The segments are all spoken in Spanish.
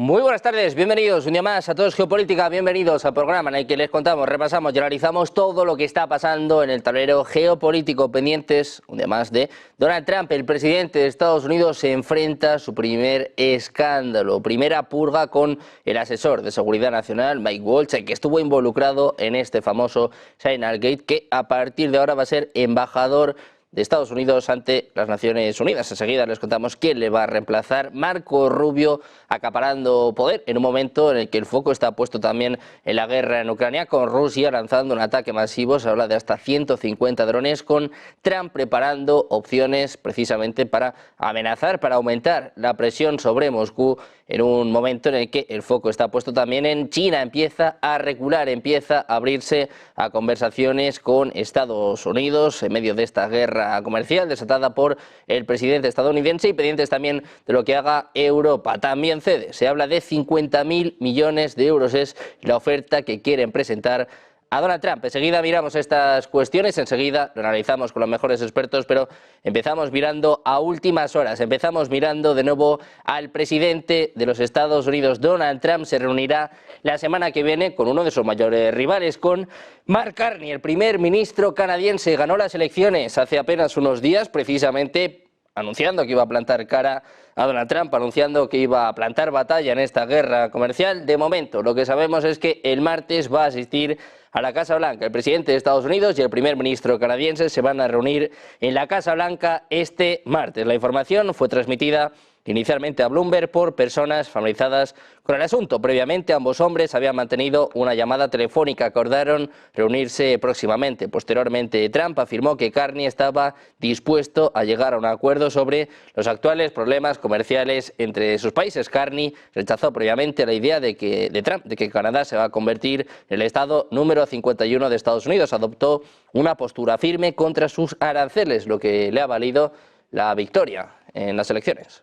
Muy buenas tardes, bienvenidos un día más a Todos Geopolítica, bienvenidos al programa en el que les contamos, repasamos y analizamos todo lo que está pasando en el tablero geopolítico, pendientes un día más de Donald Trump. El presidente de Estados Unidos se enfrenta a su primer escándalo, primera purga con el asesor de seguridad nacional, Mike Waltz, que estuvo involucrado en este famoso Signalgate, que a partir de ahora va a ser embajador de Estados Unidos ante las Naciones Unidas. Enseguida les contamos quién le va a reemplazar. Marco Rubio acaparando poder en un momento en el que el foco está puesto también en la guerra en Ucrania, con Rusia lanzando un ataque masivo. Se habla de hasta 150 drones, con Trump preparando opciones precisamente para amenazar, para aumentar la presión sobre Moscú en un momento en el que el foco está puesto también en China. Empieza a recular, empieza a abrirse a conversaciones con Estados Unidos en medio de esta guerra comercial desatada por el presidente estadounidense y pendientes también de lo que haga Europa. También cede, se habla de 50.000 millones de euros, es la oferta que quieren presentar a Donald Trump. Enseguida miramos estas cuestiones, enseguida lo analizamos con los mejores expertos, pero empezamos mirando a últimas horas, empezamos mirando de nuevo al presidente de los Estados Unidos. Donald Trump se reunirá la semana que viene con uno de sus mayores rivales, con Mark Carney, el primer ministro canadiense. Ganó las elecciones hace apenas unos días, precisamente anunciando que iba a plantar cara a Donald Trump, anunciando que iba a plantar batalla en esta guerra comercial. De momento, lo que sabemos es que el martes va a asistir a la Casa Blanca. El presidente de Estados Unidos y el primer ministro canadiense se van a reunir en la Casa Blanca este martes. La información fue transmitida inicialmente a Bloomberg por personas familiarizadas con el asunto. Previamente, ambos hombres habían mantenido una llamada telefónica, acordaron reunirse próximamente. Posteriormente, Trump afirmó que Carney estaba dispuesto a llegar a un acuerdo sobre los actuales problemas comerciales entre sus países. Carney rechazó previamente la idea de Trump de que Canadá se va a convertir en el estado número 51 de Estados Unidos. Adoptó una postura firme contra sus aranceles, lo que le ha valido la victoria en las elecciones.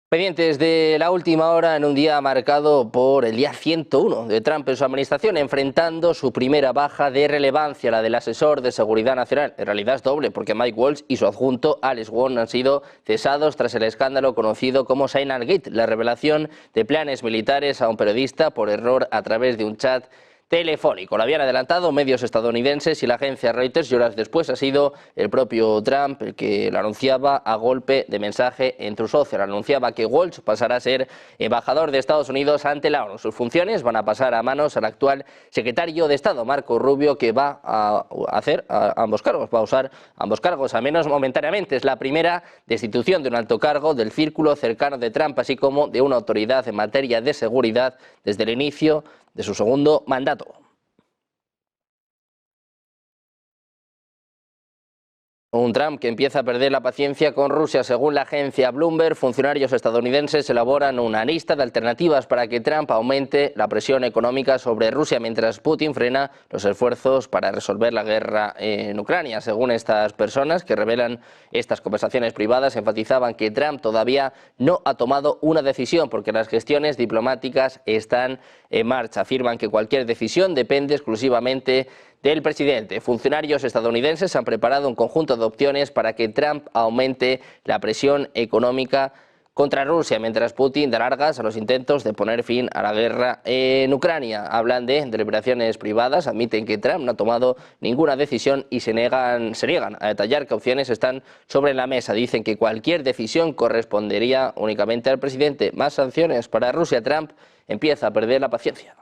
Pendientes de la última hora en un día marcado por el día 101 de Trump en su administración, enfrentando su primera baja de relevancia, la del asesor de seguridad nacional. En realidad es doble, porque Mike Waltz y su adjunto Alex Wong han sido cesados tras el escándalo conocido como Signalgate, la revelación de planes militares a un periodista por error a través de un chat telefónico. Lo habían adelantado medios estadounidenses y la agencia Reuters, y horas después ha sido el propio Trump el que lo anunciaba a golpe de mensaje en Truth Social. Anunciaba que Waltz pasará a ser embajador de Estados Unidos ante la ONU. Sus funciones van a pasar a manos al actual secretario de Estado, Marco Rubio, que va a hacer ambos cargos, va a usar ambos cargos, al menos momentáneamente. Es la primera destitución de un alto cargo del círculo cercano de Trump, así como de una autoridad en materia de seguridad desde el inicio de su segundo mandato. Un Trump que empieza a perder la paciencia con Rusia. Según la agencia Bloomberg, funcionarios estadounidenses elaboran una lista de alternativas para que Trump aumente la presión económica sobre Rusia, mientras Putin frena los esfuerzos para resolver la guerra en Ucrania. Según estas personas que revelan estas conversaciones privadas, enfatizaban que Trump todavía no ha tomado una decisión porque las gestiones diplomáticas están en marcha. Afirman que cualquier decisión depende exclusivamente del presidente. Funcionarios estadounidenses han preparado un conjunto de opciones para que Trump aumente la presión económica contra Rusia, mientras Putin da largas a los intentos de poner fin a la guerra en Ucrania. Hablan de deliberaciones privadas, admiten que Trump no ha tomado ninguna decisión y se niegan a detallar qué opciones están sobre la mesa. Dicen que cualquier decisión correspondería únicamente al presidente. Más sanciones para Rusia. Trump empieza a perder la paciencia.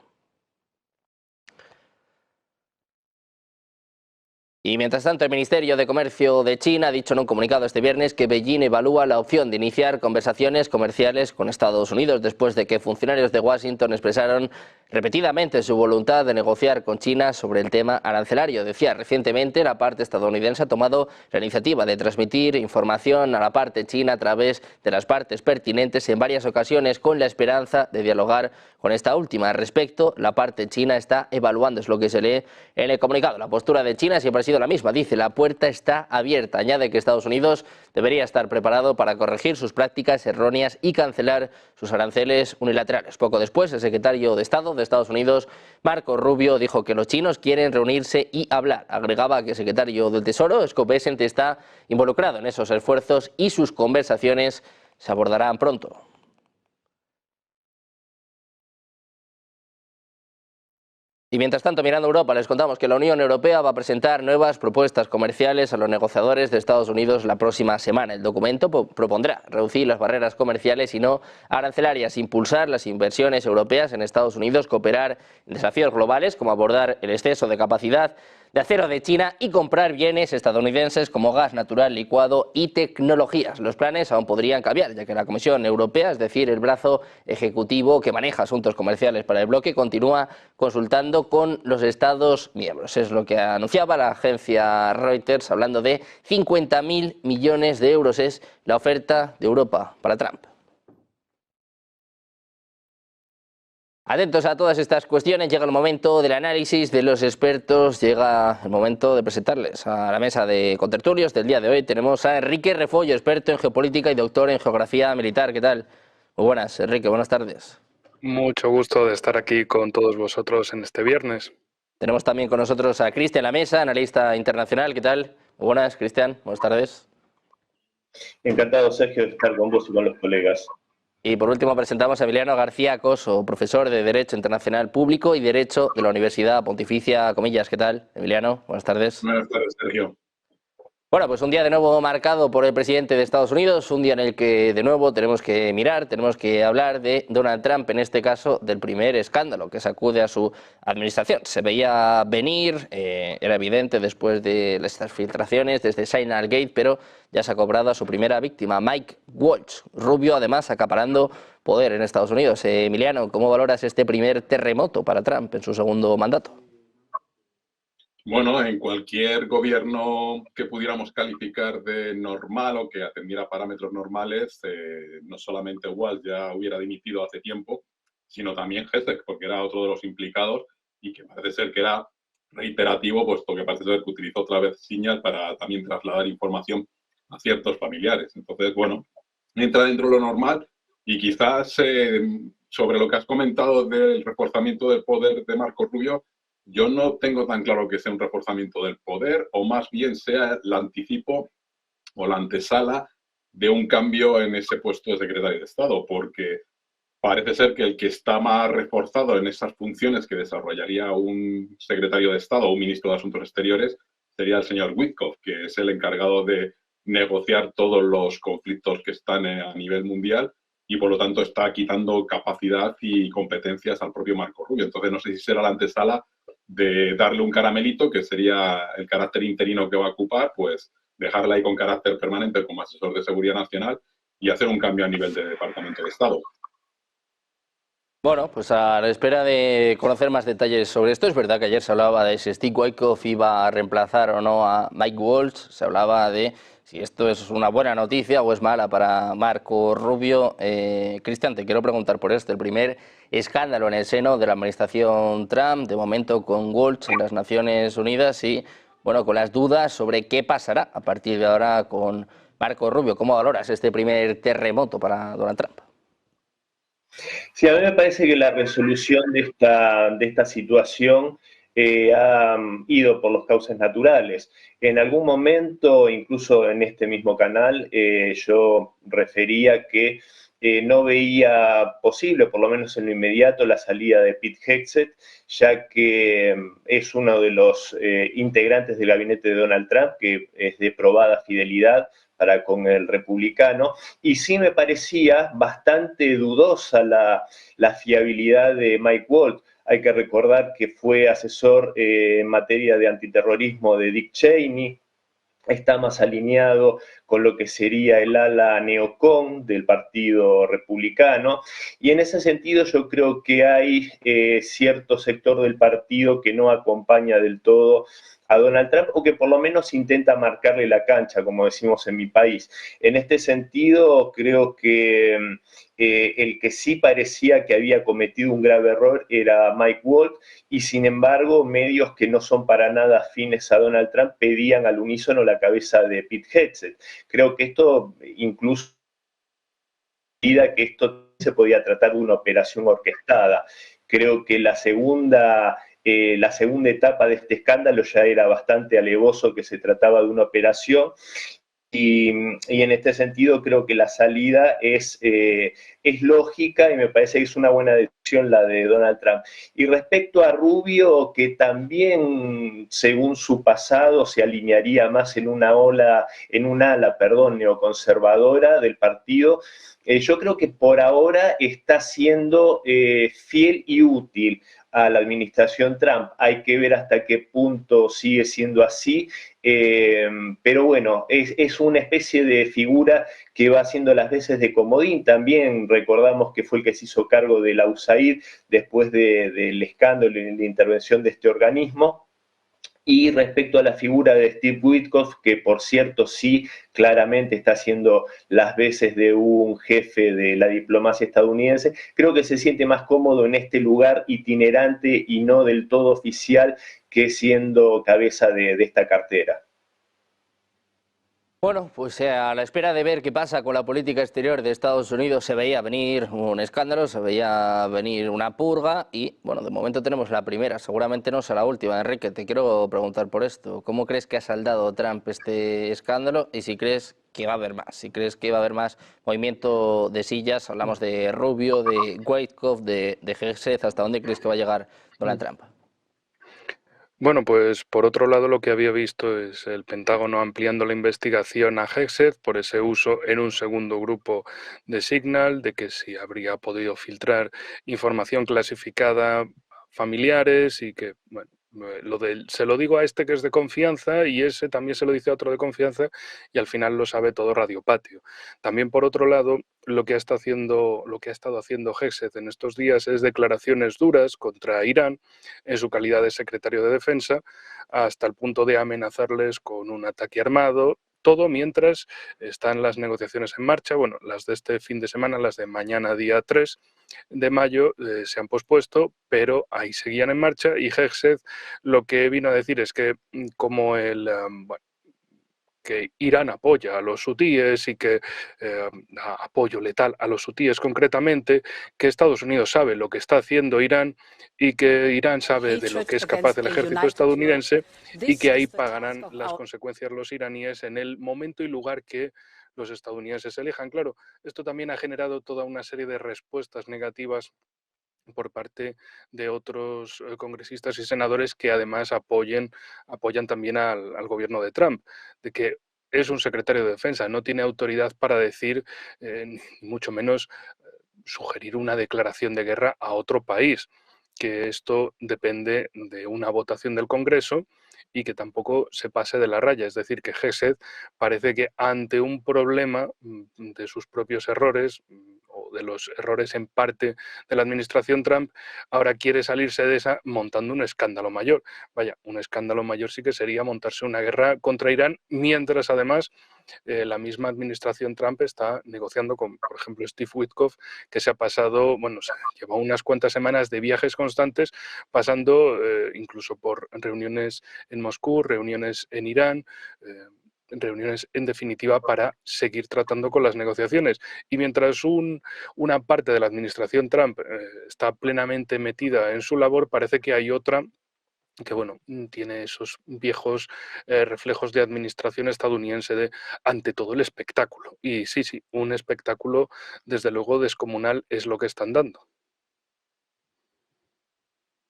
Y mientras tanto, el Ministerio de Comercio de China ha dicho en un comunicado este viernes que Beijing evalúa la opción de iniciar conversaciones comerciales con Estados Unidos después de que funcionarios de Washington expresaron repetidamente su voluntad de negociar con China sobre el tema arancelario. Decía, recientemente la parte estadounidense ha tomado la iniciativa de transmitir información a la parte china a través de las partes pertinentes en varias ocasiones con la esperanza de dialogar con esta última. Al respecto, la parte china está evaluando, es lo que se lee en el comunicado. La postura de China siempre ha sido la misma, dice, la puerta está abierta. Añade que Estados Unidos debería estar preparado para corregir sus prácticas erróneas y cancelar sus aranceles unilaterales. Poco después, el secretario de Estado portavoz de Estados Unidos, Marco Rubio, dijo que los chinos quieren reunirse y hablar. Agregaba que el secretario del Tesoro, Scott Bessent, está involucrado en esos esfuerzos y sus conversaciones se abordarán pronto. Y mientras tanto, mirando a Europa, les contamos que la Unión Europea va a presentar nuevas propuestas comerciales a los negociadores de Estados Unidos la próxima semana. El documento propondrá reducir las barreras comerciales y no arancelarias, impulsar las inversiones europeas en Estados Unidos, cooperar en desafíos globales como abordar el exceso de capacidad de acero de China y comprar bienes estadounidenses como gas natural licuado y tecnologías. Los planes aún podrían cambiar, ya que la Comisión Europea, es decir, el brazo ejecutivo que maneja asuntos comerciales para el bloque, continúa consultando con los Estados miembros. Es lo que anunciaba la agencia Reuters, hablando de 50.000 millones de euros. Es la oferta de Europa para Trump. Atentos a todas estas cuestiones, llega el momento del análisis de los expertos, llega el momento de presentarles a la mesa de contertulios del día de hoy. Tenemos a Enrique Refollo, experto en geopolítica y doctor en geografía militar. ¿Qué tal? Muy buenas, Enrique, buenas tardes. Mucho gusto de estar aquí con todos vosotros en este viernes. Tenemos también con nosotros a Cristian La Mesa, analista internacional. ¿Qué tal? Muy buenas, Cristian, buenas tardes. Encantado, Sergio, de estar con vos y con los colegas. Y por último presentamos a Emiliano García Coso, profesor de Derecho Internacional Público y Derecho de la Universidad Pontificia Comillas. ¿Qué tal, Emiliano? Buenas tardes. Buenas tardes, Sergio. Bueno, pues un día de nuevo marcado por el presidente de Estados Unidos, un día en el que de nuevo tenemos que mirar, tenemos que hablar de Donald Trump, en este caso del primer escándalo que sacude a su administración. Se veía venir, era evidente después de estas filtraciones desde Signalgate, pero ya se ha cobrado a su primera víctima, Mike Waltz, rubio, además acaparando poder en Estados Unidos. Emiliano, ¿cómo valoras este primer terremoto para Trump en su segundo mandato? Bueno, en cualquier gobierno que pudiéramos calificar de normal o que atendiera parámetros normales, no solamente Walz ya hubiera dimitido hace tiempo, sino también Hessek, porque era otro de los implicados y que parece ser que era reiterativo, puesto que parece ser que utilizó otra vez Signal para también trasladar información a ciertos familiares. Entonces, bueno, entra dentro de lo normal y quizás sobre lo que has comentado del reforzamiento del poder de Marco Rubio, yo no tengo tan claro que sea un reforzamiento del poder o más bien sea el anticipo o la antesala de un cambio en ese puesto de secretario de Estado, porque parece ser que el que está más reforzado en esas funciones que desarrollaría un secretario de Estado o un ministro de Asuntos Exteriores sería el señor Witkoff, que es el encargado de negociar todos los conflictos que están a nivel mundial y por lo tanto está quitando capacidad y competencias al propio Marco Rubio. Entonces no sé si será la antesala de darle un caramelito, que sería el carácter interino que va a ocupar, pues dejarla ahí con carácter permanente como asesor de seguridad nacional y hacer un cambio a nivel de Departamento de Estado. Bueno, pues a la espera de conocer más detalles sobre esto, es verdad que ayer se hablaba de si Steve Witkoff iba a reemplazar o no a Mike Waltz, se hablaba de si esto es una buena noticia o es mala para Marco Rubio. Cristian, te quiero preguntar por esto, el primer escándalo en el seno de la administración Trump, de momento con Waltz en las Naciones Unidas y bueno, con las dudas sobre qué pasará a partir de ahora con Marco Rubio. ¿Cómo valoras este primer terremoto para Donald Trump? Sí, a mí me parece que la resolución de esta situación ha ido por los cauces naturales. En algún momento, incluso en este mismo canal, yo refería que no veía posible, por lo menos en lo inmediato, la salida de Pete Hegseth, ya que es uno de los integrantes del gabinete de Donald Trump, que es de probada fidelidad para con el republicano, y sí me parecía bastante dudosa la fiabilidad de Mike Waltz. Hay que recordar que fue asesor en materia de antiterrorismo de Dick Cheney, está más alineado con lo que sería el ala neocon del Partido Republicano, y en ese sentido yo creo que hay cierto sector del partido que no acompaña del todo a Donald Trump, o que por lo menos intenta marcarle la cancha, como decimos en mi país. En este sentido, creo que el que sí parecía que había cometido un grave error era Mike Waltz, y sin embargo, medios que no son para nada afines a Donald Trump pedían al unísono la cabeza de Pete Hegseth. Creo que esto incluso que esto se podía tratar de una operación orquestada. Creo que la segunda etapa de este escándalo ya era bastante alevoso, que se trataba de una operación. Y en este sentido creo que la salida es lógica y me parece que es una buena decisión la de Donald Trump. Y respecto a Rubio, que también según su pasado se alinearía más en un ala neoconservadora del partido, yo creo que por ahora está siendo fiel y útil a la administración Trump. Hay que ver hasta qué punto sigue siendo así, pero bueno, es una especie de figura que va haciendo las veces de comodín. También recordamos que fue el que se hizo cargo de la USAID después del escándalo y de intervención de este organismo. Y respecto a la figura de Steve Witkoff, que por cierto sí claramente está haciendo las veces de un jefe de la diplomacia estadounidense, creo que se siente más cómodo en este lugar itinerante y no del todo oficial que siendo cabeza de esta cartera. Bueno, pues a la espera de ver qué pasa con la política exterior de Estados Unidos, se veía venir un escándalo, se veía venir una purga y, bueno, de momento tenemos la primera, seguramente no será la última. Enrique, te quiero preguntar por esto. ¿Cómo crees que ha saldado Trump este escándalo y si crees que va a haber más? Si crees que va a haber más movimiento de sillas, hablamos de Rubio, de Witkoff, de Hegseth, ¿hasta dónde crees que va a llegar Donald Trump? Bueno, pues por otro lado lo que había visto es el Pentágono ampliando la investigación a Hegseth por ese uso en un segundo grupo de Signal, de que si habría podido filtrar información clasificada familiares y que, bueno, se lo digo a este que es de confianza y ese también se lo dice a otro de confianza y al final lo sabe todo Radio Patio. También por otro lado, lo que ha estado haciendo Hegseth en estos días es declaraciones duras contra Irán en su calidad de secretario de Defensa, hasta el punto de amenazarles con un ataque armado. Todo mientras están las negociaciones en marcha. Bueno, las de este fin de semana, las de mañana día 3 de mayo, se han pospuesto, pero ahí seguían en marcha y Hegseth lo que vino a decir es que como que Irán apoya a los hutíes y que apoyo letal a los hutíes concretamente, que Estados Unidos sabe lo que está haciendo Irán y que Irán sabe de lo que es capaz el ejército estadounidense y que ahí pagarán las consecuencias los iraníes en el momento y lugar que los estadounidenses elijan. Claro, esto también ha generado toda una serie de respuestas negativas por parte de otros congresistas y senadores que además apoyan también al gobierno de Trump, de que es un secretario de defensa, no tiene autoridad para decir, ni mucho menos sugerir una declaración de guerra a otro país, que esto depende de una votación del Congreso y que tampoco se pase de la raya. Es decir, que Hegseth parece que ante un problema de sus propios errores o de los errores en parte de la administración Trump, ahora quiere salirse de esa montando un escándalo mayor. Vaya, un escándalo mayor sí que sería montarse una guerra contra Irán, mientras además la misma administración Trump está negociando con, por ejemplo, Steve Witkoff, que se ha pasado, bueno, lleva unas cuantas semanas de viajes constantes, pasando incluso por reuniones en Moscú, reuniones en Irán, reuniones en definitiva para seguir tratando con las negociaciones. Y mientras una parte de la administración Trump está plenamente metida en su labor, parece que hay otra que bueno, tiene esos viejos reflejos de administración estadounidense ante todo el espectáculo. Y sí, un espectáculo desde luego descomunal es lo que están dando.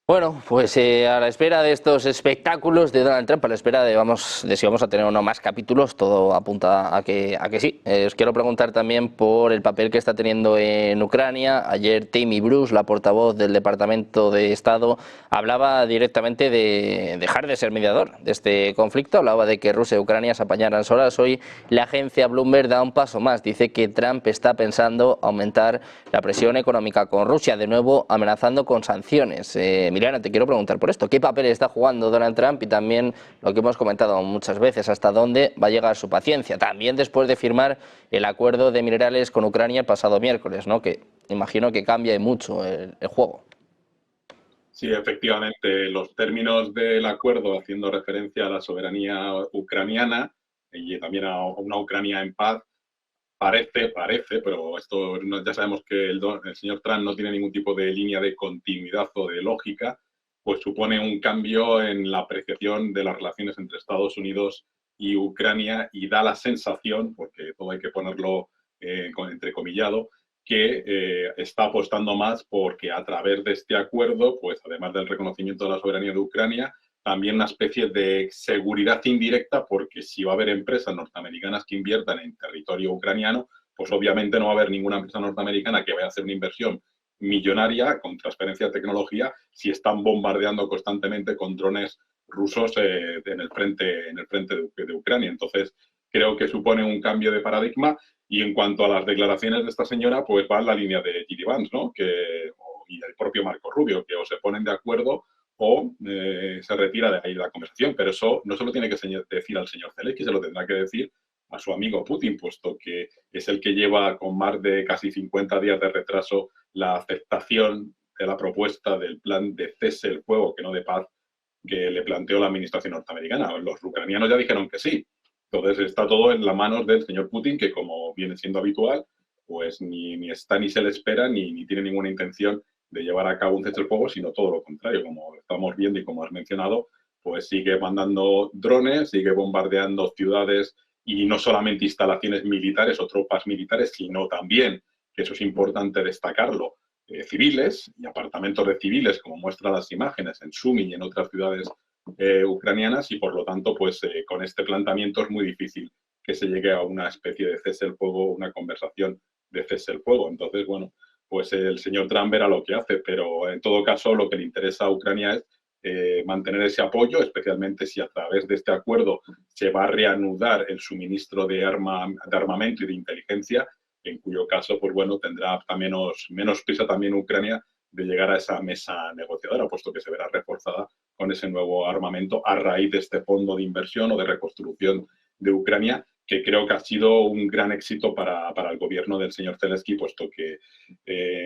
Bueno, pues a la espera de estos espectáculos de Donald Trump, a la espera de si vamos a tener o no más capítulos, todo apunta a que sí. Os quiero preguntar también por el papel que está teniendo en Ucrania. Ayer Tammy Bruce, la portavoz del Departamento de Estado, hablaba directamente de dejar de ser mediador de este conflicto. Hablaba de que Rusia y Ucrania se apañaran solas. Hoy la agencia Bloomberg da un paso más. Dice que Trump está pensando aumentar la presión económica con Rusia, de nuevo amenazando con sanciones. Emiliano, te quiero preguntar por esto. ¿Qué papel está jugando Donald Trump? Y también lo que hemos comentado muchas veces, ¿hasta dónde va a llegar su paciencia? También después de firmar el acuerdo de minerales con Ucrania el pasado miércoles, ¿no? Que imagino que cambia mucho el juego. Sí, efectivamente, los términos del acuerdo, haciendo referencia a la soberanía ucraniana y también a una Ucrania en paz, parece, pero esto ya sabemos que el señor Trump no tiene ningún tipo de línea de continuidad o de lógica, pues supone un cambio en la apreciación de las relaciones entre Estados Unidos y Ucrania y da la sensación, porque todo hay que ponerlo entrecomillado, que está apostando más porque a través de este acuerdo, pues además del reconocimiento de la soberanía de Ucrania, también una especie de seguridad indirecta, porque si va a haber empresas norteamericanas que inviertan en territorio ucraniano, pues obviamente no va a haber ninguna empresa norteamericana que vaya a hacer una inversión millonaria con transferencia de tecnología si están bombardeando constantemente con drones rusos en el frente de Ucrania. Entonces, creo que supone un cambio de paradigma. Y en cuanto a las declaraciones de esta señora, pues va en la línea de J.D. Vance, ¿no? Y el propio Marco Rubio, que o se ponen de acuerdo o se retira de ahí la conversación. Pero eso no se lo tiene que decir al señor Zelensky, se lo tendrá que decir a su amigo Putin, puesto que es el que lleva con más de casi 50 días de retraso la aceptación de la propuesta del plan de cese el fuego, que no de paz, que le planteó la administración norteamericana. Los ucranianos ya dijeron que sí. Entonces está todo en las manos del señor Putin, que como viene siendo habitual, pues ni está ni se le espera, ni tiene ninguna intención de llevar a cabo un cese el fuego, sino todo lo contrario, como estamos viendo y como has mencionado, pues sigue mandando drones, sigue bombardeando ciudades y no solamente instalaciones militares o tropas militares, sino también, que eso es importante destacarlo, civiles y apartamentos de civiles, como muestran las imágenes en Sumy y en otras ciudades ucranianas, y por lo tanto, pues con este planteamiento es muy difícil que se llegue a una especie de cese el fuego, una conversación de cese el fuego. Entonces, bueno, pues el señor Trump verá lo que hace, pero en todo caso lo que le interesa a Ucrania es mantener ese apoyo, especialmente si a través de este acuerdo se va a reanudar el suministro de armamento y de inteligencia, en cuyo caso, pues bueno, tendrá menos prisa también Ucrania de llegar a esa mesa negociadora, puesto que se verá reforzada con ese nuevo armamento a raíz de este fondo de inversión o de reconstrucción de Ucrania, que creo que ha sido un gran éxito para el gobierno del señor Zelensky, puesto que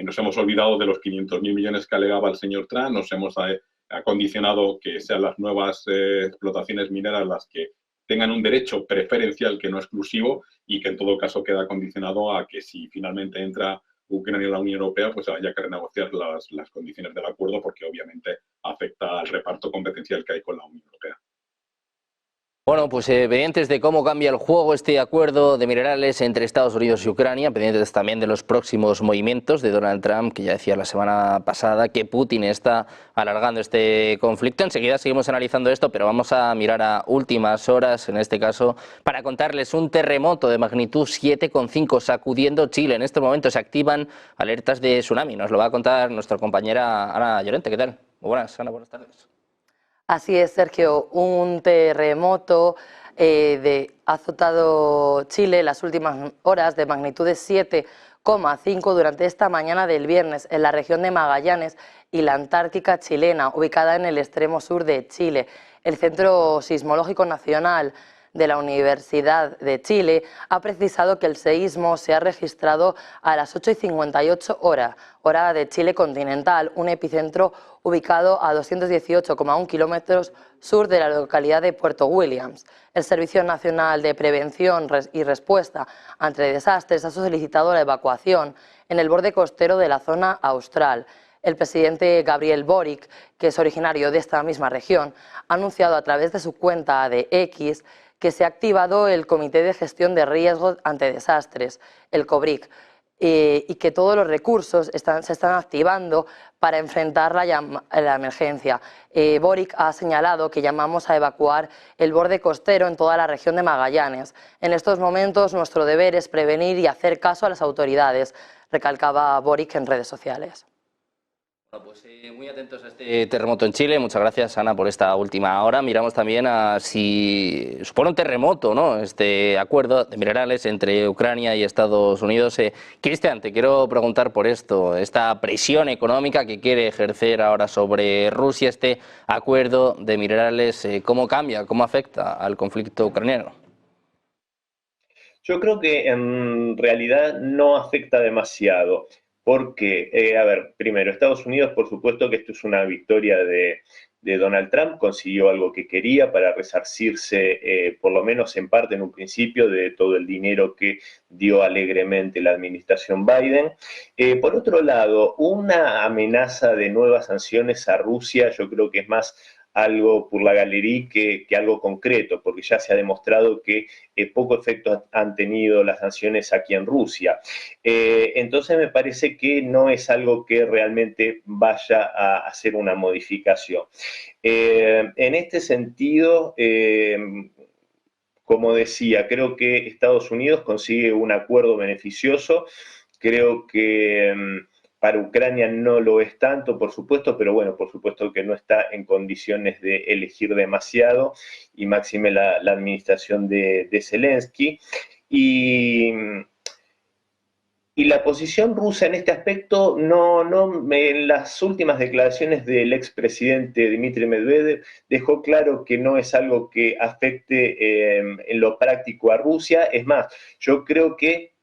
nos hemos olvidado de los 500.000 millones que alegaba el señor Trump, nos hemos acondicionado que sean las nuevas explotaciones mineras las que tengan un derecho preferencial que no exclusivo, y que en todo caso queda condicionado a que si finalmente entra Ucrania en la Unión Europea, pues haya que renegociar las condiciones del acuerdo, porque obviamente afecta al reparto competencial que hay con la Unión Europea. Bueno, pues pendientes de cómo cambia el juego este acuerdo de minerales entre Estados Unidos y Ucrania, pendientes también de los próximos movimientos de Donald Trump, que ya decía la semana pasada que Putin está alargando este conflicto. Enseguida seguimos analizando esto, pero vamos a mirar a últimas horas, en este caso, para contarles un terremoto de magnitud 7,5 sacudiendo Chile. En este momento se activan alertas de tsunami. Nos lo va a contar nuestra compañera Ana Llorente. ¿Qué tal? Muy buenas, Ana, buenas tardes. Así es, Sergio, un terremoto ha azotado Chile las últimas horas de magnitud de 7,5 durante esta mañana del viernes en la región de Magallanes y la Antártica chilena, ubicada en el extremo sur de Chile. El Centro Sismológico Nacional de la Universidad de Chile ha precisado que el seísmo se ha registrado a las 8:58 hora de Chile continental, un epicentro ubicado a 218,1 kilómetros sur de la localidad de Puerto Williams. El Servicio Nacional de Prevención y Respuesta ante Desastres ha solicitado la evacuación en el borde costero de la zona austral. El presidente Gabriel Boric, que es originario de esta misma región, ha anunciado a través de su cuenta de X que se ha activado el Comité de Gestión de Riesgos ante Desastres, el COBRIC, y que todos los recursos se están activando para enfrentar la emergencia. Boric ha señalado que llamamos a evacuar el borde costero en toda la región de Magallanes. En estos momentos nuestro deber es prevenir y hacer caso a las autoridades, recalcaba Boric en redes sociales. Bueno, pues muy atentos a este terremoto en Chile. Muchas gracias, Ana, por esta última hora. Miramos también a si supone un terremoto, ¿no?, este acuerdo de minerales entre Ucrania y Estados Unidos. Cristian, te quiero preguntar por esto, esta presión económica que quiere ejercer ahora sobre Rusia, este acuerdo de minerales, ¿cómo cambia, cómo afecta al conflicto ucraniano? Yo creo que en realidad no afecta demasiado. Porque, a ver, primero, Estados Unidos, por supuesto que esto es una victoria de Donald Trump, consiguió algo que quería para resarcirse, por lo menos en parte, en un principio, de todo el dinero que dio alegremente la administración Biden. Por otro lado, una amenaza de nuevas sanciones a Rusia, yo creo que es más algo por la galería que algo concreto, porque ya se ha demostrado que poco efecto han tenido las sanciones aquí en Rusia. Entonces me parece que no es algo que realmente vaya a hacer una modificación. En este sentido, como decía, creo que Estados Unidos consigue un acuerdo beneficioso. Creo que para Ucrania no lo es tanto, por supuesto, pero bueno, por supuesto que no está en condiciones de elegir demasiado, y máxime la administración de Zelensky. Y la posición rusa en este aspecto, en las últimas declaraciones del expresidente Dmitry Medvedev dejó claro que no es algo que afecte en lo práctico a Rusia. Es más, yo creo que,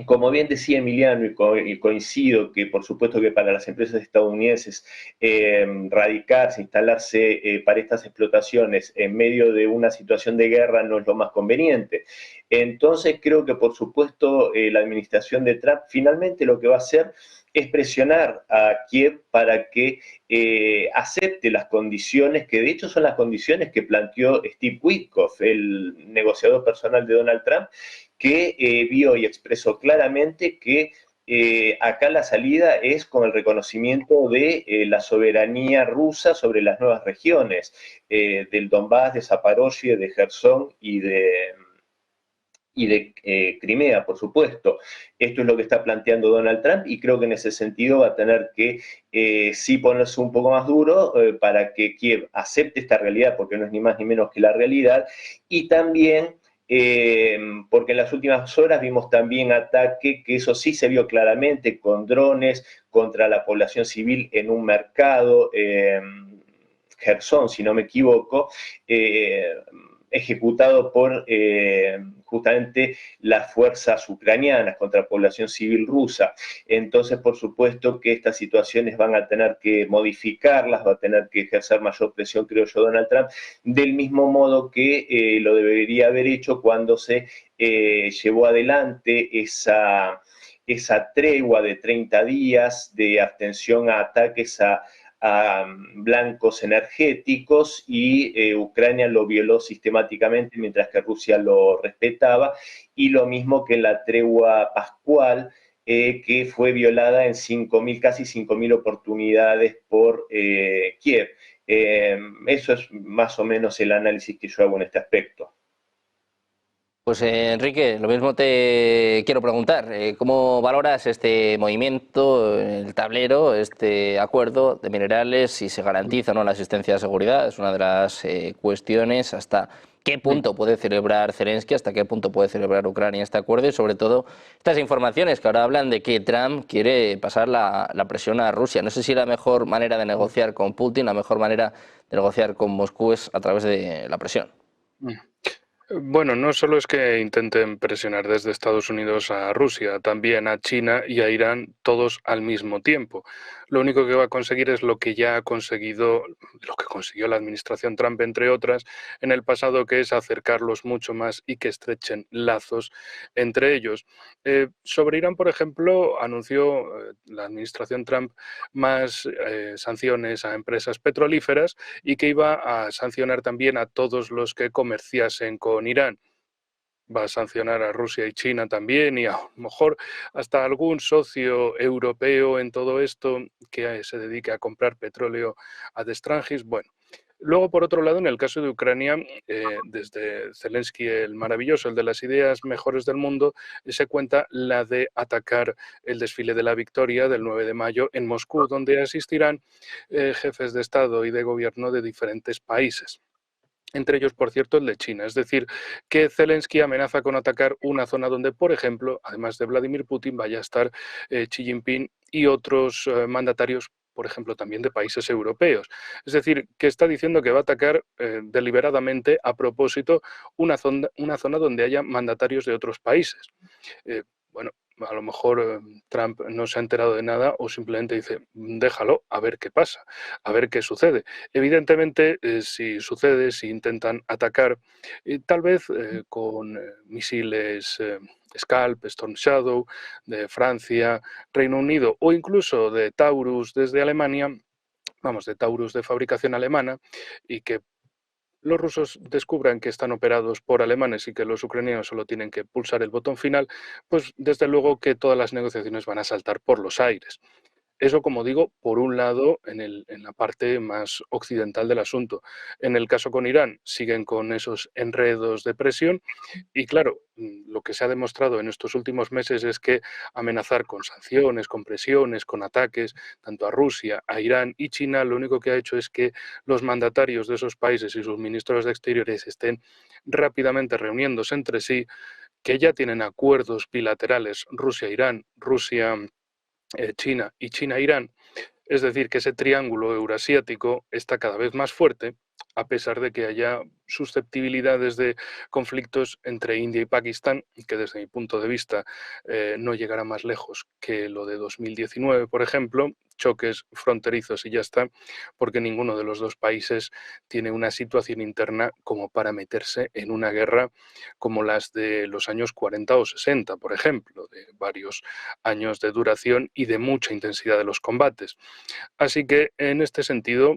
como bien decía Emiliano, y coincido que por supuesto que para las empresas estadounidenses radicarse, instalarse para estas explotaciones en medio de una situación de guerra no es lo más conveniente. Entonces creo que por supuesto la administración de Trump finalmente lo que va a hacer es presionar a Kiev para que acepte las condiciones, que de hecho son las condiciones que planteó Steve Witkoff, el negociador personal de Donald Trump, que vio y expresó claramente que acá la salida es con el reconocimiento de la soberanía rusa sobre las nuevas regiones del Donbass, de Zaporozhye, de Gerson y de Crimea, por supuesto. Esto es lo que está planteando Donald Trump, y creo que en ese sentido va a tener que sí ponerse un poco más duro para que Kiev acepte esta realidad, porque no es ni más ni menos que la realidad, y también porque en las últimas horas vimos también ataque, que eso sí se vio claramente, con drones contra la población civil en un mercado, Gerson, si no me equivoco, ejecutado por justamente las fuerzas ucranianas contra población civil rusa. Entonces, por supuesto que estas situaciones van a tener que modificarlas, va a tener que ejercer mayor presión, creo yo, Donald Trump, del mismo modo que lo debería haber hecho cuando se llevó adelante esa tregua de 30 días de abstención a ataques a blancos energéticos, y Ucrania lo violó sistemáticamente mientras que Rusia lo respetaba, y lo mismo que la tregua pascual, que fue violada en casi 5.000 oportunidades por Kiev. Eso es más o menos el análisis que yo hago en este aspecto. Pues Enrique, lo mismo te quiero preguntar. ¿Cómo valoras este movimiento en el tablero, este acuerdo de minerales, si se garantiza o no la asistencia de seguridad? Es una de las cuestiones. ¿Hasta qué punto puede celebrar Zelensky, hasta qué punto puede celebrar Ucrania este acuerdo? Y sobre todo estas informaciones que ahora hablan de que Trump quiere pasar la presión a Rusia. No sé si la mejor manera de negociar con Putin, la mejor manera de negociar con Moscú es a través de la presión. Bueno, no solo es que intenten presionar desde Estados Unidos a Rusia, también a China y a Irán, todos al mismo tiempo. Lo único que va a conseguir es lo que ya ha conseguido, lo que consiguió la administración Trump, entre otras, en el pasado, que es acercarlos mucho más y que estrechen lazos entre ellos. Sobre Irán, por ejemplo, anunció la administración Trump más sanciones a empresas petrolíferas, y que iba a sancionar también a todos los que comerciasen con Irán. Va a sancionar a Rusia y China también, y a lo mejor hasta algún socio europeo en todo esto que se dedique a comprar petróleo ad extranjis. Bueno, luego, por otro lado, en el caso de Ucrania, desde Zelensky el maravilloso, el de las ideas mejores del mundo, se cuenta la de atacar el desfile de la victoria del 9 de mayo en Moscú, donde asistirán jefes de Estado y de gobierno de diferentes países. Entre ellos, por cierto, el de China. Es decir, que Zelensky amenaza con atacar una zona donde, por ejemplo, además de Vladimir Putin, vaya a estar Xi Jinping y otros mandatarios, por ejemplo, también de países europeos. Es decir, que está diciendo que va a atacar deliberadamente, a propósito, una zona donde haya mandatarios de otros países. Bueno, a lo mejor Trump no se ha enterado de nada o simplemente dice, déjalo, a ver qué pasa, a ver qué sucede. Evidentemente, si sucede, si intentan atacar, tal vez con misiles Scalp, Storm Shadow, de Francia, Reino Unido o incluso de Taurus desde Alemania, vamos, de Taurus de fabricación alemana, y que los rusos descubran que están operados por alemanes y que los ucranianos solo tienen que pulsar el botón final, pues desde luego que todas las negociaciones van a saltar por los aires. Eso, como digo, por un lado, en la parte más occidental del asunto. En el caso con Irán, siguen con esos enredos de presión y, claro, lo que se ha demostrado en estos últimos meses es que amenazar con sanciones, con presiones, con ataques, tanto a Rusia, a Irán y China, lo único que ha hecho es que los mandatarios de esos países y sus ministros de Exteriores estén rápidamente reuniéndose entre sí, que ya tienen acuerdos bilaterales Rusia-Irán, China y China-Irán, es decir, que ese triángulo eurasiático está cada vez más fuerte, a pesar de que haya susceptibilidades de conflictos entre India y Pakistán, que desde mi punto de vista no llegará más lejos que lo de 2019, por ejemplo, choques fronterizos y ya está, porque ninguno de los dos países tiene una situación interna como para meterse en una guerra como las de los años 40 o 60, por ejemplo, de varios años de duración y de mucha intensidad de los combates. Así que, en este sentido,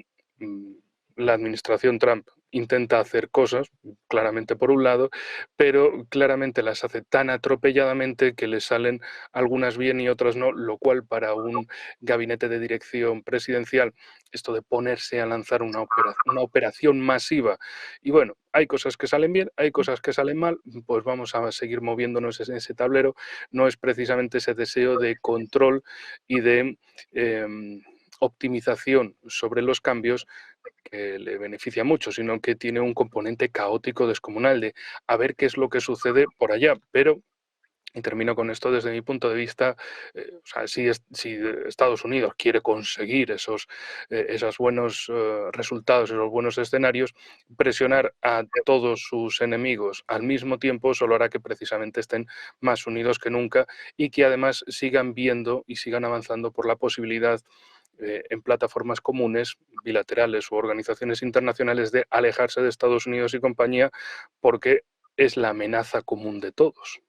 la administración Trump intenta hacer cosas, claramente por un lado, pero claramente las hace tan atropelladamente que le salen algunas bien y otras no, lo cual para un gabinete de dirección presidencial, esto de ponerse a lanzar una operación masiva, y bueno, hay cosas que salen bien, hay cosas que salen mal, pues vamos a seguir moviéndonos en ese tablero, no es precisamente ese deseo de control y de optimización sobre los cambios que le beneficia mucho, sino que tiene un componente caótico descomunal de a ver qué es lo que sucede por allá. Pero, y termino con esto desde mi punto de vista, o sea, si Estados Unidos quiere conseguir esos buenos resultados, esos buenos escenarios, presionar a todos sus enemigos al mismo tiempo solo hará que precisamente estén más unidos que nunca y que además sigan viendo y sigan avanzando por la posibilidad en plataformas comunes, bilaterales u organizaciones internacionales de alejarse de Estados Unidos y compañía porque es la amenaza común de todos.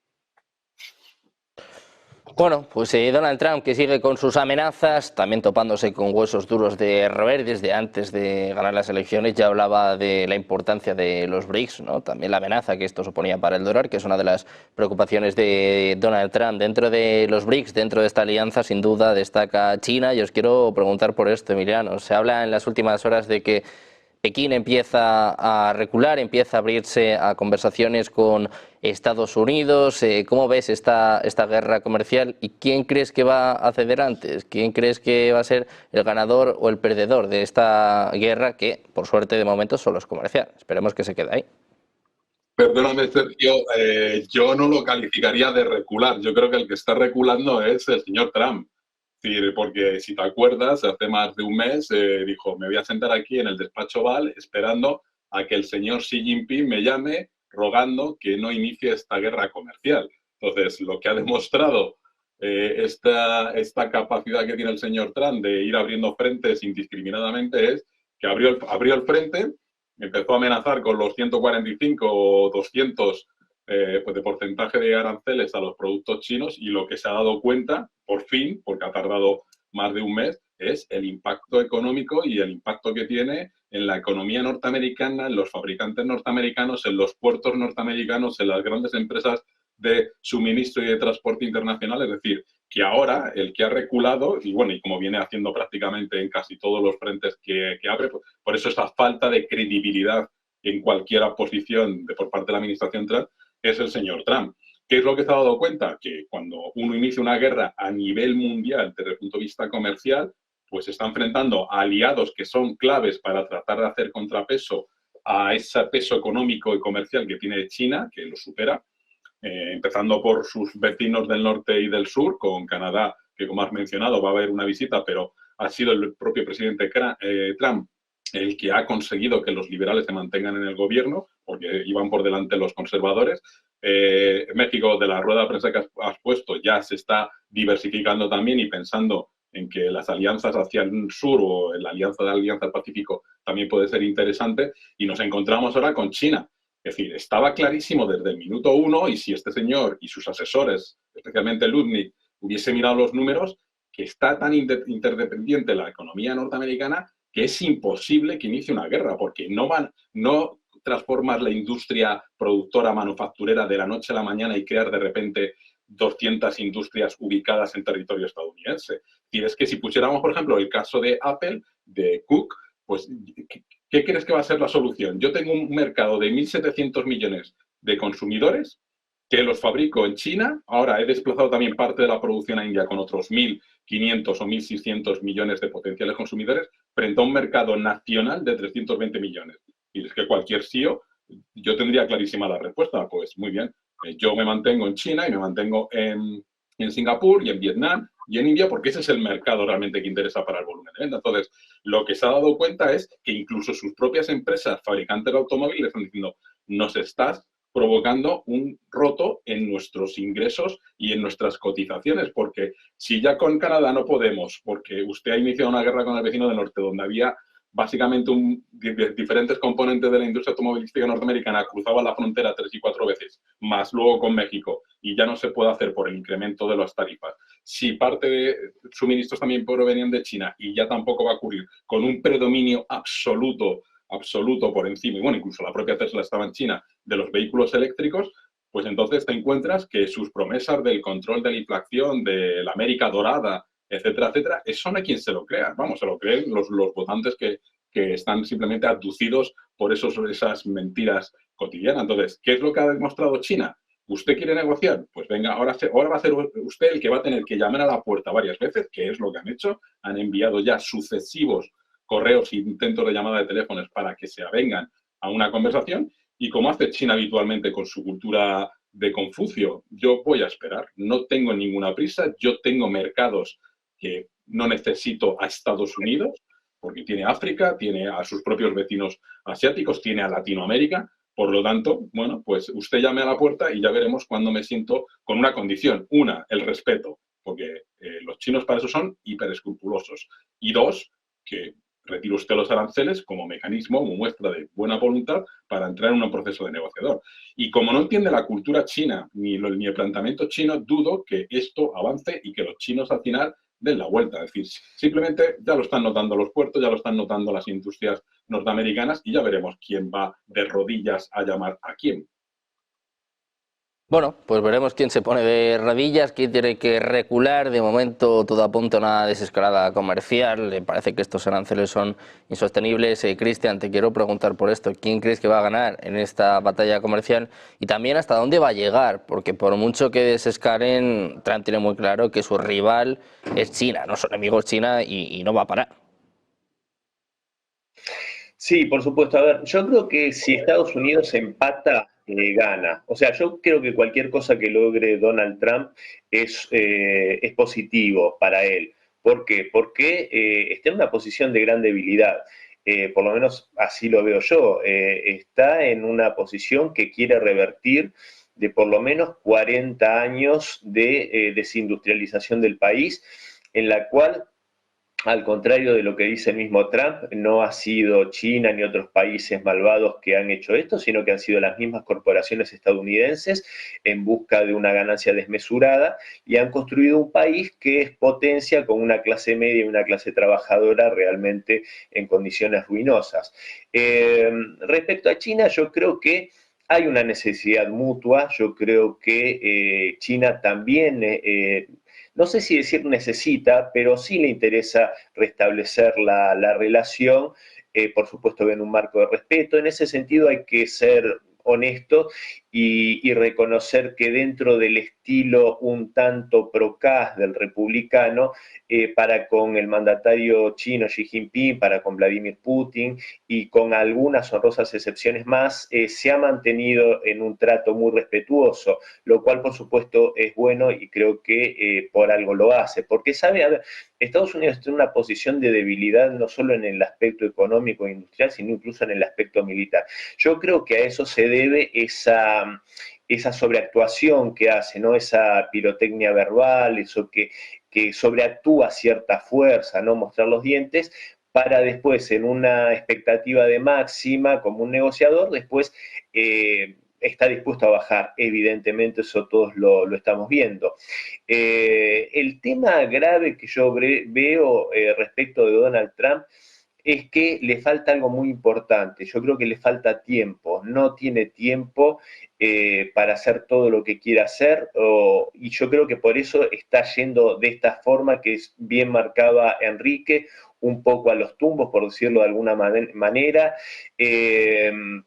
Bueno, pues Donald Trump, que sigue con sus amenazas, también topándose con huesos duros de roer desde antes de ganar las elecciones, ya hablaba de la importancia de los BRICS, ¿no? También la amenaza que esto suponía para el dólar, que es una de las preocupaciones de Donald Trump. Dentro de los BRICS, dentro de esta alianza, sin duda destaca China. Y os quiero preguntar por esto, Emiliano. Se habla en las últimas horas de que Pekín empieza a recular, empieza a abrirse a conversaciones con Estados Unidos. ¿Cómo ves esta guerra comercial y quién crees que va a ceder antes? ¿Quién crees que va a ser el ganador o el perdedor de esta guerra que, por suerte, de momento solo es comercial? Esperemos que se quede ahí. Perdóname, Sergio, yo no lo calificaría de recular. Yo creo que el que está reculando es el señor Trump. Porque si te acuerdas, hace más de un mes dijo, me voy a sentar aquí en el despacho Oval esperando a que el señor Xi Jinping me llame rogando que no inicie esta guerra comercial. Entonces, lo que ha demostrado esta capacidad que tiene el señor Trump de ir abriendo frentes indiscriminadamente es que abrió el frente, empezó a amenazar con los 145 o 200 pues de porcentaje de aranceles a los productos chinos y lo que se ha dado cuenta, por fin, porque ha tardado más de un mes, es el impacto económico y el impacto que tiene en la economía norteamericana, en los fabricantes norteamericanos, en los puertos norteamericanos, en las grandes empresas de suministro y de transporte internacional. Es decir, que ahora el que ha reculado, y bueno, y como viene haciendo prácticamente en casi todos los frentes que abre, pues, por eso esa falta de credibilidad en cualquier posición por parte de la administración Trump, es el señor Trump. ¿Qué es lo que se ha dado cuenta? Que cuando uno inicia una guerra a nivel mundial desde el punto de vista comercial, pues se está enfrentando a aliados que son claves para tratar de hacer contrapeso a ese peso económico y comercial que tiene China, que lo supera, empezando por sus vecinos del norte y del sur, con Canadá, que como has mencionado va a haber una visita, pero ha sido el propio presidente Trump el que ha conseguido que los liberales se mantengan en el gobierno, porque iban por delante los conservadores. México, de la rueda de prensa que has puesto, ya se está diversificando también y pensando en que las alianzas hacia el sur o la alianza del Pacífico también puede ser interesante, y nos encontramos ahora con China. Es decir, estaba clarísimo desde el minuto uno, y si este señor y sus asesores, especialmente Lutnick, hubiese mirado los números, que está tan interdependiente la economía norteamericana que es imposible que inicie una guerra, porque no transformas la industria productora manufacturera de la noche a la mañana y crear de repente 200 industrias ubicadas en territorio estadounidense. Y es que si pusiéramos, por ejemplo, el caso de Apple, de Cook, pues, ¿qué crees que va a ser la solución? Yo tengo un mercado de 1.700 millones de consumidores que los fabrico en China. Ahora he desplazado también parte de la producción a India con otros 1.500 o 1.600 millones de potenciales consumidores frente a un mercado nacional de 320 millones. Y es que cualquier CEO, yo tendría clarísima la respuesta. Pues muy bien, yo me mantengo en China y me mantengo en Singapur y en Vietnam y en India, porque ese es el mercado realmente que interesa para el volumen de venta. Entonces, lo que se ha dado cuenta es que incluso sus propias empresas fabricantes de automóviles están diciendo: nos estás provocando un roto en nuestros ingresos y en nuestras cotizaciones, porque si ya con Canadá no podemos, porque usted ha iniciado una guerra con el vecino del norte, donde había básicamente diferentes componentes de la industria automovilística norteamericana cruzaban la frontera 3 y 4 veces, más luego con México, y ya no se puede hacer por el incremento de las tarifas. Si parte de suministros también provenían de China, y ya tampoco va a ocurrir, con un predominio absoluto por encima, y bueno, incluso la propia Tesla estaba en China, de los vehículos eléctricos, pues entonces te encuentras que sus promesas del control de la inflación, de la América dorada, etcétera, etcétera, eso no hay quien se lo crea. Vamos, se lo creen los votantes que están simplemente abducidos por esas mentiras cotidianas. Entonces, ¿qué es lo que ha demostrado China? ¿Usted quiere negociar? Pues venga, ahora va a ser usted el que va a tener que llamar a la puerta varias veces, que es lo que han hecho. Han enviado ya sucesivos correos e intentos de llamada de teléfonos para que se avengan a una conversación. Y como hace China habitualmente con su cultura de Confucio, yo voy a esperar. No tengo ninguna prisa. Yo tengo mercados que no necesito a Estados Unidos, porque tiene África, tiene a sus propios vecinos asiáticos, tiene a Latinoamérica. Por lo tanto, bueno, pues usted llame a la puerta y ya veremos cuándo me siento, con una condición. Una, el respeto, porque los chinos para eso son hiperescrupulosos. Y dos, que retire usted los aranceles como mecanismo, como muestra de buena voluntad para entrar en un proceso de negociador. Y como no entiende la cultura china ni el planteamiento chino, dudo que esto avance y que los chinos al final den la vuelta. Es decir, simplemente ya lo están notando los puertos, ya lo están notando las industrias norteamericanas, y ya veremos quién va de rodillas a llamar a quién. Bueno, pues veremos quién se pone de rodillas, quién tiene que recular. De momento todo apunta a una desescalada comercial. Le parece que estos aranceles son insostenibles. Cristian, te quiero preguntar por esto. ¿Quién crees que va a ganar en esta batalla comercial? Y también hasta dónde va a llegar, porque por mucho que desescalen, Trump tiene muy claro que su rival es China, no son enemigos China, y no va a parar. Sí, por supuesto. A ver, yo creo que si Estados Unidos empata, gana. O sea, yo creo que cualquier cosa que logre Donald Trump es positivo para él. ¿Por qué? Porque está en una posición de gran debilidad. Por lo menos así lo veo yo. Está en una posición que quiere revertir de por lo menos 40 años de desindustrialización del país, en la cual, al contrario de lo que dice el mismo Trump, no ha sido China ni otros países malvados que han hecho esto, sino que han sido las mismas corporaciones estadounidenses en busca de una ganancia desmesurada, y han construido un país que es potencia con una clase media y una clase trabajadora realmente en condiciones ruinosas. Respecto a China, yo creo que hay una necesidad mutua. Yo creo que China también no sé si decir necesita, pero sí le interesa restablecer la relación, por supuesto en un marco de respeto. En ese sentido hay que ser honesto y reconocer que dentro del estilo un tanto procaz del republicano, para con el mandatario chino Xi Jinping, para con Vladimir Putin y con algunas honrosas excepciones más, se ha mantenido en un trato muy respetuoso, lo cual por supuesto es bueno y creo que por algo lo hace, porque sabe, a ver, Estados Unidos tiene una posición de debilidad no solo en el aspecto económico e industrial, sino incluso en el aspecto militar. Yo creo que a eso se debe esa sobreactuación que hace, ¿no? Esa pirotecnia verbal, eso que sobreactúa cierta fuerza, ¿no? Mostrar los dientes, para después, en una expectativa de máxima, como un negociador, después está dispuesto a bajar. Evidentemente, eso todos lo estamos viendo. El tema grave que yo veo respecto de Donald Trump es que le falta algo muy importante. Yo creo que le falta tiempo. No tiene tiempo para hacer todo lo que quiere hacer, y yo creo que por eso está yendo de esta forma que bien marcaba Enrique, un poco a los tumbos, por decirlo de alguna manera,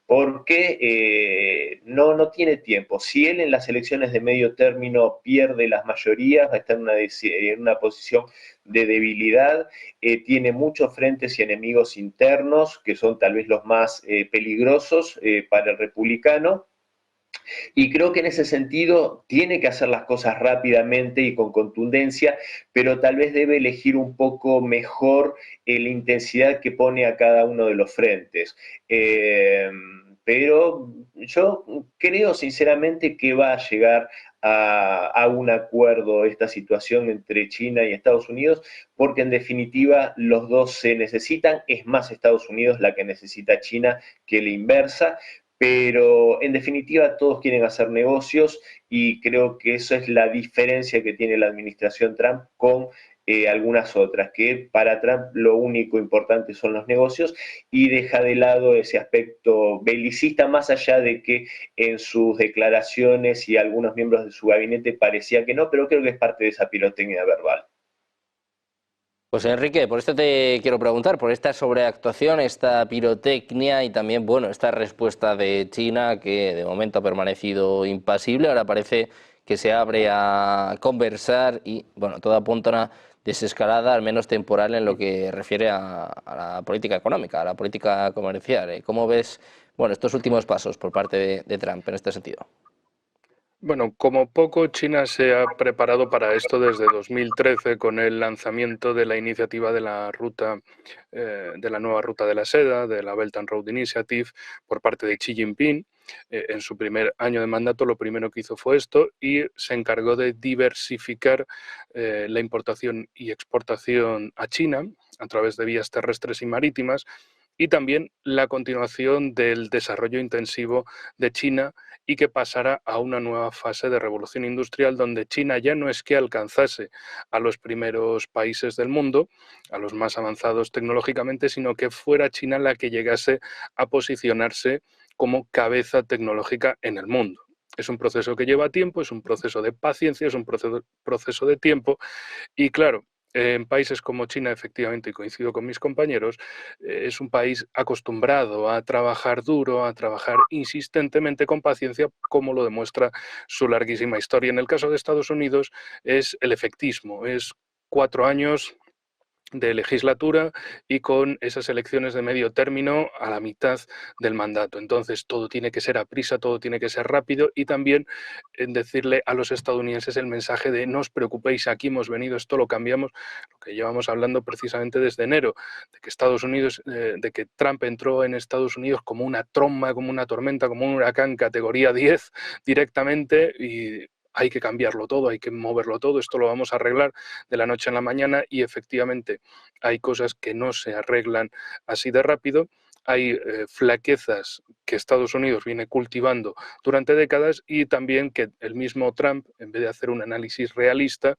porque no tiene tiempo. Si él en las elecciones de medio término pierde las mayorías, va a estar en una posición de debilidad, tiene muchos frentes y enemigos internos, que son tal vez los más peligrosos para el republicano. Y creo que en ese sentido tiene que hacer las cosas rápidamente y con contundencia, pero tal vez debe elegir un poco mejor la intensidad que pone a cada uno de los frentes. Pero yo creo sinceramente que va a llegar a un acuerdo esta situación entre China y Estados Unidos, porque en definitiva los dos se necesitan. Es más Estados Unidos la que necesita a China que la inversa, pero en definitiva todos quieren hacer negocios, y creo que eso es la diferencia que tiene la administración Trump con algunas otras, que para Trump lo único importante son los negocios, y deja de lado ese aspecto belicista, más allá de que en sus declaraciones y algunos miembros de su gabinete parecía que no, pero creo que es parte de esa pirotecnia verbal. Pues Enrique, por esto te quiero preguntar, por esta sobreactuación, esta pirotecnia y también, bueno, esta respuesta de China que de momento ha permanecido impasible, ahora parece que se abre a conversar y, bueno, todo apunta a una desescalada, al menos temporal, en lo que refiere a la política económica, a la política comercial. ¿Cómo ves, bueno, estos últimos pasos por parte de Trump en este sentido? Bueno, como poco, China se ha preparado para esto desde 2013 con el lanzamiento de la iniciativa de la ruta, de la nueva ruta de la seda, de la Belt and Road Initiative, por parte de Xi Jinping. En su primer año de mandato lo primero que hizo fue esto, y se encargó de diversificar la importación y exportación a China a través de vías terrestres y marítimas, y también la continuación del desarrollo intensivo de China, y que pasara a una nueva fase de revolución industrial, donde China ya no es que alcanzase a los primeros países del mundo, a los más avanzados tecnológicamente, sino que fuera China la que llegase a posicionarse como cabeza tecnológica en el mundo. Es un proceso que lleva tiempo, es un proceso de paciencia, es un proceso de tiempo, y claro, en países como China, efectivamente, y coincido con mis compañeros, es un país acostumbrado a trabajar duro, a trabajar insistentemente con paciencia, como lo demuestra su larguísima historia. En el caso de Estados Unidos es el efectismo, es 4 años de legislatura y con esas elecciones de medio término a la mitad del mandato. Entonces todo tiene que ser a prisa, todo tiene que ser rápido, y también en decirle a los estadounidenses el mensaje de no os preocupéis, aquí hemos venido, esto lo cambiamos, lo que llevamos hablando precisamente desde enero, de que Estados Unidos, de que Trump entró en Estados Unidos como una tromba, como una tormenta, como un huracán categoría 10 directamente, y hay que cambiarlo todo, hay que moverlo todo, esto lo vamos a arreglar de la noche a la mañana, y efectivamente hay cosas que no se arreglan así de rápido. Hay flaquezas que Estados Unidos viene cultivando durante décadas, y también que el mismo Trump, en vez de hacer un análisis realista,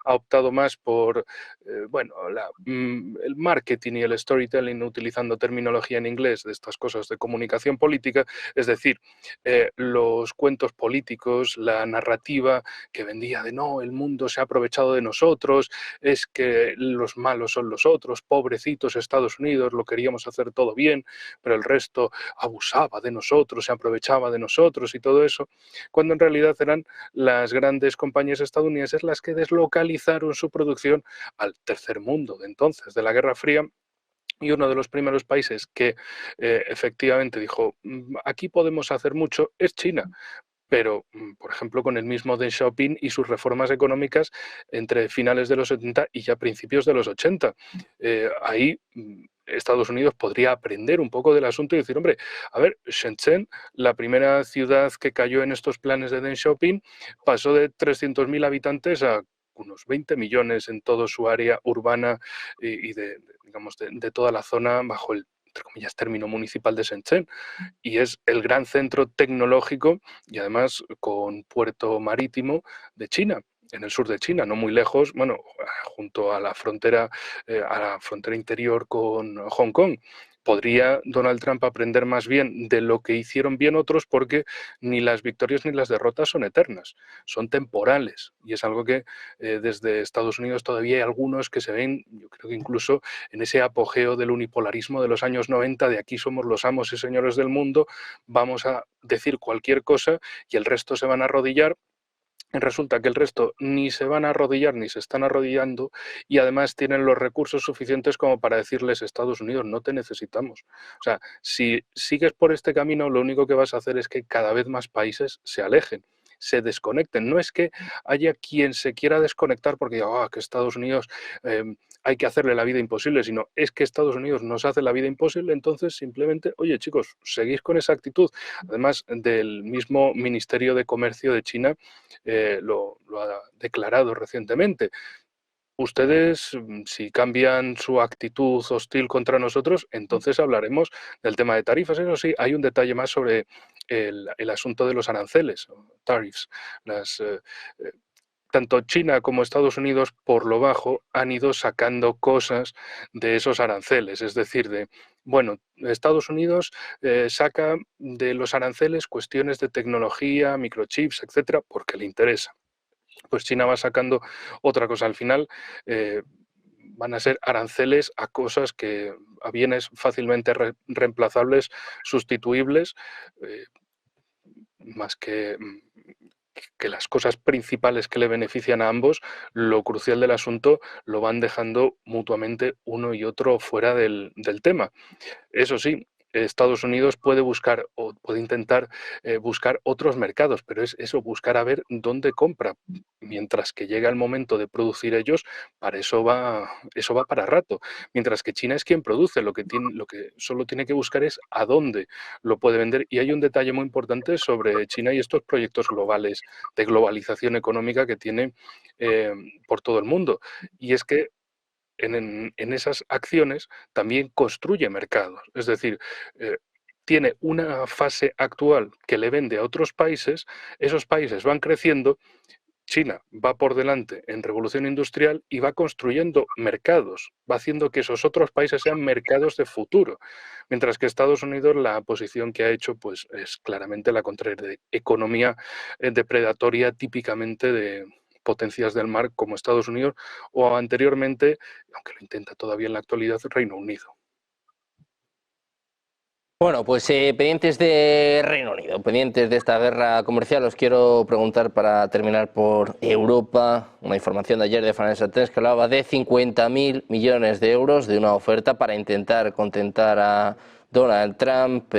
ha optado más por el marketing y el storytelling, utilizando terminología en inglés de estas cosas de comunicación política, es decir, los cuentos políticos, la narrativa que vendía de no, el mundo se ha aprovechado de nosotros, es que los malos son los otros, pobrecitos Estados Unidos, lo queríamos hacer todo bien, pero el resto abusaba de nosotros, se aprovechaba de nosotros y todo eso, cuando en realidad eran las grandes compañías estadounidenses las que deslocalizaron su producción al tercer mundo de entonces, de la Guerra Fría. Y uno de los primeros países que efectivamente dijo, aquí podemos hacer mucho, es China. Pero, por ejemplo, con el mismo Deng Xiaoping y sus reformas económicas entre finales de los 70 y ya principios de los 80. Ahí Estados Unidos podría aprender un poco del asunto y decir, hombre, a ver, Shenzhen, la primera ciudad que cayó en estos planes de Deng Xiaoping, pasó de 300.000 habitantes a unos 20 millones en toda su área urbana y digamos, de toda la zona bajo el, entre comillas, término municipal de Shenzhen, y es el gran centro tecnológico y además con puerto marítimo de China, en el sur de China, no muy lejos, bueno, junto a la frontera interior con Hong Kong. Podría Donald Trump aprender más bien de lo que hicieron bien otros, porque ni las victorias ni las derrotas son eternas, son temporales, y es algo que desde Estados Unidos todavía hay algunos que se ven, yo creo que incluso en ese apogeo del unipolarismo de los años 90, de aquí somos los amos y señores del mundo, vamos a decir cualquier cosa y el resto se van a arrodillar. Resulta que el resto ni se van a arrodillar ni se están arrodillando, y además tienen los recursos suficientes como para decirles: Estados Unidos, no te necesitamos. O sea, si sigues por este camino, lo único que vas a hacer es que cada vez más países se alejen, se desconecten. No es que haya quien se quiera desconectar porque diga, que Estados Unidos hay que hacerle la vida imposible, sino es que Estados Unidos nos hace la vida imposible, entonces simplemente, oye chicos, seguís con esa actitud. Además, del mismo Ministerio de Comercio de China lo ha declarado recientemente. Ustedes, si cambian su actitud hostil contra nosotros, entonces hablaremos del tema de tarifas. Eso sí, hay un detalle más sobre el asunto de los aranceles, tariffs. Tanto China como Estados Unidos, por lo bajo, han ido sacando cosas de esos aranceles. Es decir, bueno, Estados Unidos saca de los aranceles cuestiones de tecnología, microchips, etcétera, porque le interesa. Pues China va sacando otra cosa. Al final van a ser aranceles a cosas a bienes fácilmente reemplazables, sustituibles, más que las cosas principales que le benefician a ambos. Lo crucial del asunto lo van dejando mutuamente uno y otro fuera del tema. Eso sí, Estados Unidos puede buscar o puede intentar buscar otros mercados, pero es eso, buscar a ver dónde compra. Mientras que llega el momento de producir ellos, para eso va para rato. Mientras que China es quien produce, lo que solo tiene que buscar es a dónde lo puede vender. Y hay un detalle muy importante sobre China y estos proyectos globales de globalización económica que tiene por todo el mundo. Y es que en esas acciones también construye mercados. Es decir, tiene una fase actual que le vende a otros países, esos países van creciendo, China va por delante en revolución industrial y va construyendo mercados, va haciendo que esos otros países sean mercados de futuro, mientras que Estados Unidos, la posición que ha hecho, pues es claramente la contraria, de economía depredatoria típicamente de potencias del mar como Estados Unidos, o anteriormente, aunque lo intenta todavía en la actualidad, Reino Unido. Bueno, pues pendientes de Reino Unido, pendientes de esta guerra comercial, os quiero preguntar, para terminar, por Europa. Una información de ayer de Financial Times que hablaba de 50.000 millones de euros de una oferta para intentar contentar a Donald Trump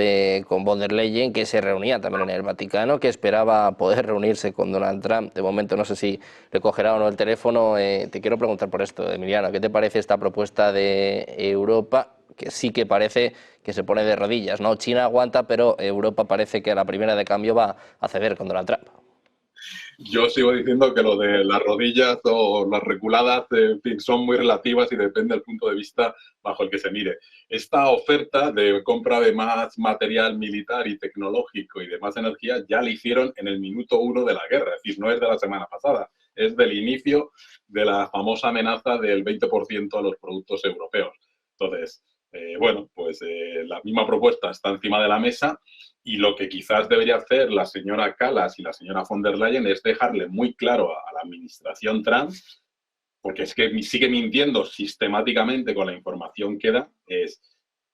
con von der Leyen, que se reunía también en el Vaticano, que esperaba poder reunirse con Donald Trump. De momento no sé si le cogerá o no el teléfono. Te quiero preguntar por esto, Emiliano, ¿qué te parece esta propuesta de Europa? Que sí que parece que se pone de rodillas, ¿no? China aguanta, pero Europa parece que a la primera de cambio va a ceder con Donald Trump. Yo sigo diciendo que lo de las rodillas o las reculadas, en fin, son muy relativas y depende del punto de vista bajo el que se mire. Esta oferta de compra de más material militar y tecnológico y de más energía ya la hicieron en el minuto 1 de la guerra, es decir, no es de la semana pasada, es del inicio de la famosa amenaza del 20% a los productos europeos. Entonces, bueno, pues la misma propuesta está encima de la mesa, y lo que quizás debería hacer la señora Kallas y la señora von der Leyen es dejarle muy claro a la administración Trump, porque es que sigue mintiendo sistemáticamente con la información que da, es: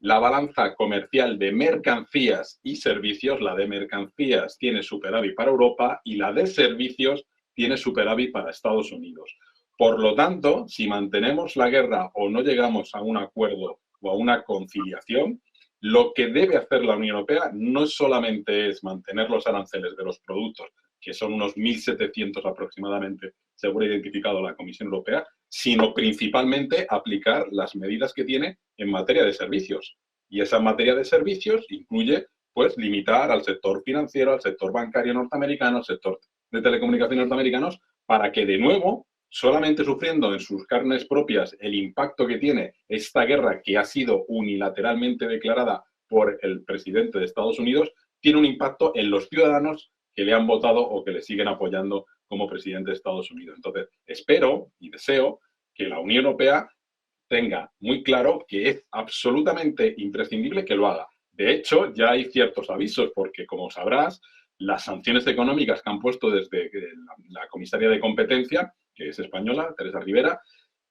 La balanza comercial de mercancías y servicios, la de mercancías tiene superávit para Europa y la de servicios tiene superávit para Estados Unidos. Por lo tanto, si mantenemos la guerra o no llegamos a un acuerdo o a una conciliación, lo que debe hacer la Unión Europea no solamente es mantener los aranceles de los productos, que son unos 1.700 aproximadamente, según ha identificado la Comisión Europea, sino principalmente aplicar las medidas que tiene en materia de servicios. Y esa materia de servicios incluye, pues, limitar al sector financiero, al sector bancario norteamericano, al sector de telecomunicaciones norteamericanos, para que, de nuevo, solamente sufriendo en sus carnes propias el impacto que tiene esta guerra que ha sido unilateralmente declarada por el presidente de Estados Unidos, tiene un impacto en los ciudadanos que le han votado o que le siguen apoyando como presidente de Estados Unidos. Entonces, espero y deseo que la Unión Europea tenga muy claro que es absolutamente imprescindible que lo haga. De hecho, ya hay ciertos avisos, porque, como sabrás, las sanciones económicas que han puesto desde la comisaria de competencia, que es española, Teresa Rivera,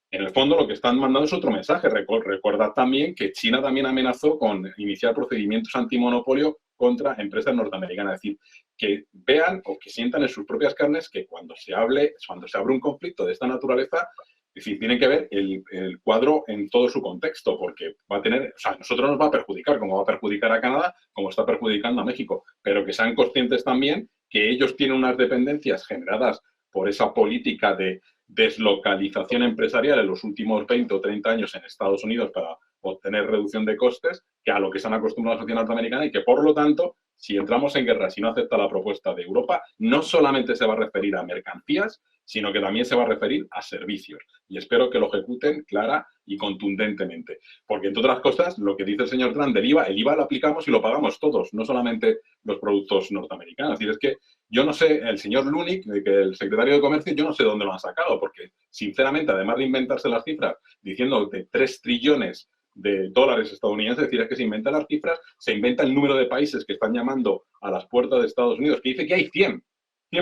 en el fondo lo que están mandando es otro mensaje. Recordad también que China también amenazó con iniciar procedimientos antimonopolio contra empresas norteamericanas. Es decir, que vean o que sientan en sus propias carnes que cuando se abre un conflicto de esta naturaleza, es decir, tienen que ver el cuadro en todo su contexto, porque va a tener, o sea, a nosotros nos va a perjudicar, como va a perjudicar a Canadá, como está perjudicando a México, pero que sean conscientes también que ellos tienen unas dependencias generadas por esa política de deslocalización empresarial en los últimos 20 o 30 años en Estados Unidos para obtener reducción de costes, que a lo que se han acostumbrado la sociedad norteamericana, y que, por lo tanto, si entramos en guerra, si no acepta la propuesta de Europa, no solamente se va a referir a mercancías, sino que también se va a referir a servicios. Y espero que lo ejecuten clara y contundentemente. Porque, entre otras cosas, lo que dice el señor Trump del IVA, el IVA lo aplicamos y lo pagamos todos, no solamente los productos norteamericanos. Es decir, es que yo no sé, el señor Lunik, que el secretario de Comercio, yo no sé dónde lo han sacado, porque, sinceramente, además de inventarse las cifras, diciendo de 3 trillones de dólares estadounidenses, es decir, es que se inventan las cifras, se inventa el número de países que están llamando a las puertas de Estados Unidos, que dice que hay 100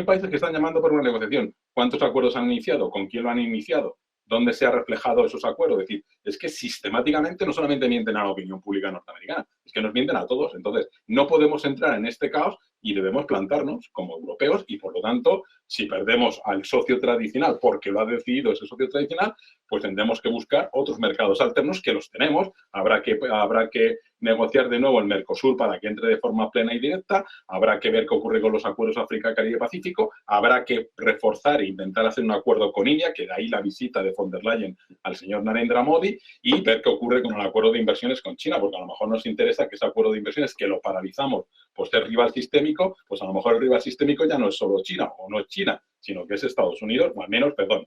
países que están llamando por una negociación. ¿Cuántos acuerdos han iniciado? ¿Con quién lo han iniciado? ¿Dónde se han reflejado esos acuerdos? Es decir, es que sistemáticamente no solamente mienten a la opinión pública norteamericana, es que nos mienten a todos. Entonces, no podemos entrar en este caos y debemos plantarnos como europeos y, por lo tanto, si perdemos al socio tradicional porque lo ha decidido ese socio tradicional, pues tendremos que buscar otros mercados alternos, que los tenemos. Habrá que negociar de nuevo el Mercosur para que entre de forma plena y directa, habrá que ver qué ocurre con los acuerdos África, Caribe, Pacífico, habrá que reforzar e intentar hacer un acuerdo con India, que de ahí la visita de von der Leyen al señor Narendra Modi, y ver qué ocurre con el acuerdo de inversiones con China, porque a lo mejor nos interesa que ese acuerdo de inversiones, que lo paralizamos por ser rival sistémico, pues a lo mejor el rival sistémico ya no es solo China, o no es China, sino que es Estados Unidos, o al menos, perdón,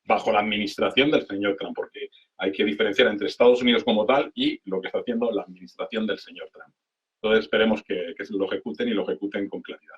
bajo la administración del señor Trump, porque hay que diferenciar entre Estados Unidos como tal y lo que está haciendo la administración del señor Trump. Entonces esperemos que lo ejecuten y lo ejecuten con claridad.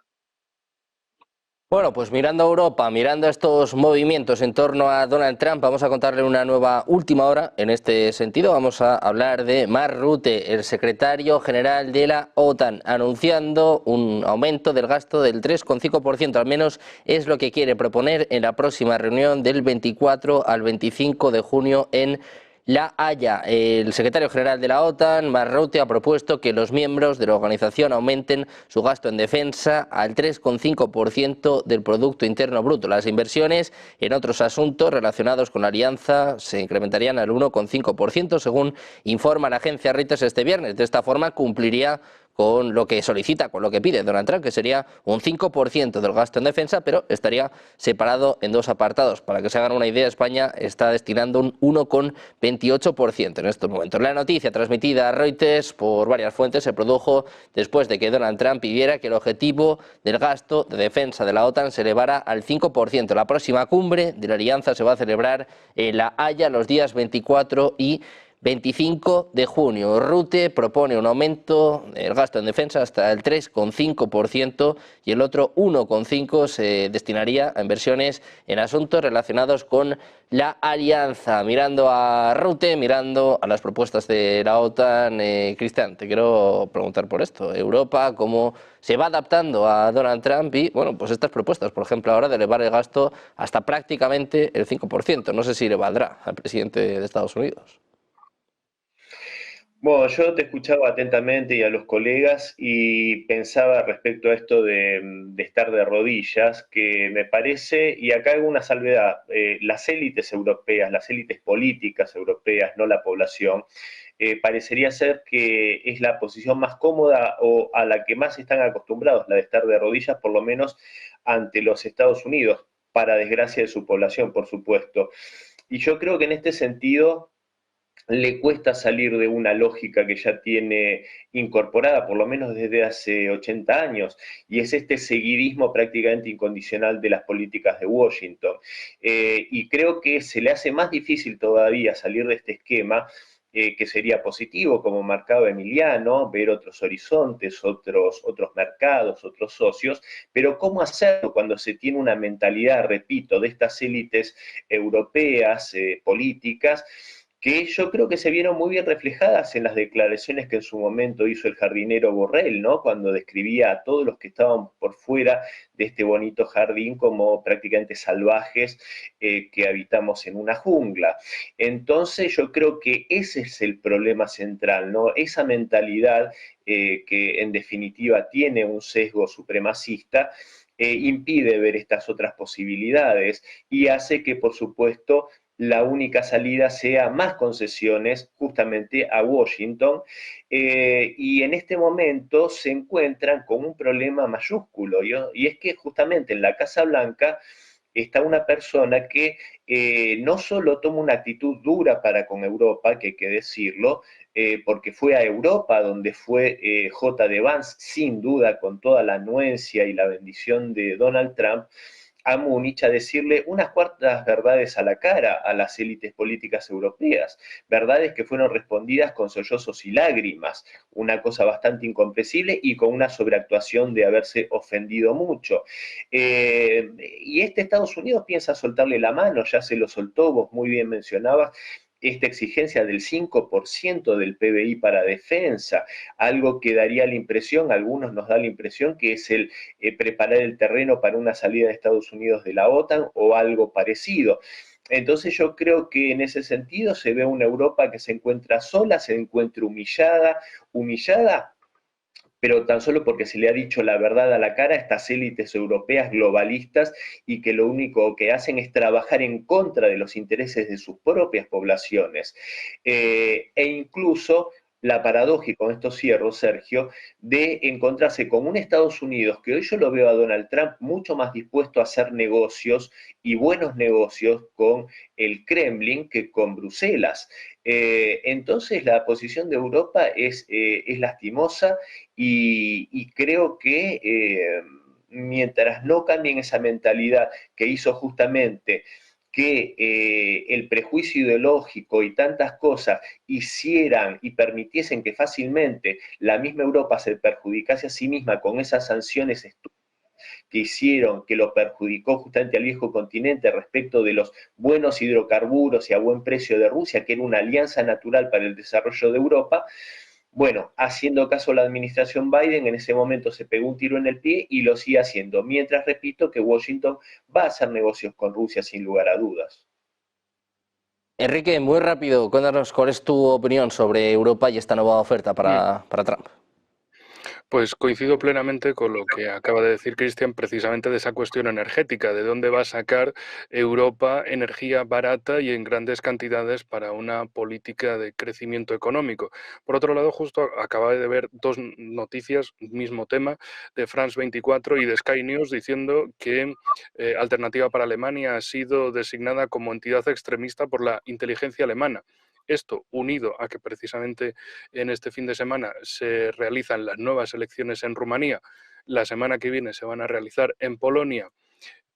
Bueno, pues mirando a Europa, mirando estos movimientos en torno a Donald Trump, vamos a contarle una nueva última hora en este sentido. Vamos a hablar de Mark Rutte, el secretario general de la OTAN, anunciando un aumento del gasto del 3,5%, al menos es lo que quiere proponer en la próxima reunión del 24 al 25 de junio en La Haya. El secretario general de la OTAN, Mark Rutte, ha propuesto que los miembros de la organización aumenten su gasto en defensa al 3,5% del Producto Interno Bruto. Las inversiones en otros asuntos relacionados con la alianza se incrementarían al 1,5%, según informa la agencia Reuters este viernes. De esta forma cumpliría con lo que solicita, con lo que pide Donald Trump, que sería un 5% del gasto en defensa, pero estaría separado en dos apartados. Para que se hagan una idea, España está destinando un 1,28% en estos momentos. La noticia, transmitida a Reuters por varias fuentes, se produjo después de que Donald Trump pidiera que el objetivo del gasto de defensa de la OTAN se elevara al 5%. La próxima cumbre de la alianza se va a celebrar en La Haya los días 24 y 25 de junio. Rutte propone un aumento del gasto en defensa hasta el 3,5% y el otro 1,5% se destinaría a inversiones en asuntos relacionados con la alianza. Mirando a Rutte, mirando a las propuestas de la OTAN, Cristian, te quiero preguntar por esto. Europa, ¿cómo se va adaptando a Donald Trump? Y, bueno, pues estas propuestas, por ejemplo, ahora de elevar el gasto hasta prácticamente el 5%. No sé si le valdrá al presidente de Estados Unidos. Bueno, yo te escuchaba atentamente y a los colegas y pensaba respecto a esto de estar de rodillas, que me parece, y acá hago una salvedad, las élites europeas, las élites políticas europeas, no la población, parecería ser que es la posición más cómoda o a la que más están acostumbrados, la de estar de rodillas, por lo menos ante los Estados Unidos, para desgracia de su población, por supuesto. Y yo creo que en este sentido le cuesta salir de una lógica que ya tiene incorporada, por lo menos desde hace 80 años, y es este seguidismo prácticamente incondicional de las políticas de Washington. Y creo que se le hace más difícil todavía salir de este esquema, que sería positivo, como marcaba Emiliano, ver otros horizontes, otros mercados, otros socios, pero ¿cómo hacerlo cuando se tiene una mentalidad, repito, de estas élites europeas, políticas, que yo creo que se vieron muy bien reflejadas en las declaraciones que en su momento hizo el jardinero Borrell, ¿no? Cuando describía a todos los que estaban por fuera de este bonito jardín como prácticamente salvajes, que habitamos en una jungla. Entonces yo creo que ese es el problema central, ¿no? Esa mentalidad, que en definitiva tiene un sesgo supremacista, impide ver estas otras posibilidades y hace que, por supuesto, la única salida sea más concesiones justamente a Washington, y en este momento se encuentran con un problema mayúsculo, y es que justamente en la Casa Blanca está una persona que no solo toma una actitud dura para con Europa, que hay que decirlo, porque fue a Europa donde fue J.D. Vance, sin duda, con toda la anuencia y la bendición de Donald Trump, a Múnich a decirle unas cuantas verdades a la cara a las élites políticas europeas, verdades que fueron respondidas con sollozos y lágrimas, una cosa bastante incomprensible y con una sobreactuación de haberse ofendido mucho. Y este Estados Unidos piensa soltarle la mano, ya se lo soltó, vos muy bien mencionabas, esta exigencia del 5% del PBI para defensa, algo que daría la impresión, a algunos nos da la impresión que es el preparar el terreno para una salida de Estados Unidos de la OTAN o algo parecido. Entonces yo creo que en ese sentido se ve una Europa que se encuentra sola, se encuentra humillada, pero tan solo porque se le ha dicho la verdad a la cara a estas élites europeas globalistas y que lo único que hacen es trabajar en contra de los intereses de sus propias poblaciones. E incluso la paradoja, y con esto cierro, Sergio, de encontrarse con un Estados Unidos que hoy yo lo veo a Donald Trump mucho más dispuesto a hacer negocios y buenos negocios con el Kremlin que con Bruselas. Entonces la posición de Europa es lastimosa y creo que mientras no cambien esa mentalidad que hizo justamente que el prejuicio ideológico y tantas cosas hicieran y permitiesen que fácilmente la misma Europa se perjudicase a sí misma con esas sanciones estúpidas que hicieron, que lo perjudicó justamente al viejo continente respecto de los buenos hidrocarburos y a buen precio de Rusia, que era una alianza natural para el desarrollo de Europa. Bueno, haciendo caso a la administración Biden, en ese momento se pegó un tiro en el pie y lo sigue haciendo, mientras repito que Washington va a hacer negocios con Rusia sin lugar a dudas. Enrique, muy rápido, cuéntanos cuál es tu opinión sobre Europa y esta nueva oferta para Trump. Pues coincido plenamente con lo que acaba de decir Cristian, precisamente de esa cuestión energética, de dónde va a sacar Europa energía barata y en grandes cantidades para una política de crecimiento económico. Por otro lado, justo acaba de ver dos noticias, mismo tema, de France 24 y de Sky News, diciendo que Alternativa para Alemania ha sido designada como entidad extremista por la inteligencia alemana. Esto, unido a que precisamente en este fin de semana se realizan las nuevas elecciones en Rumanía, la semana que viene se van a realizar en Polonia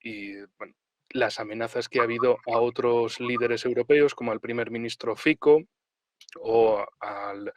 y bueno, las amenazas que ha habido a otros líderes europeos, como al primer ministro Fico o al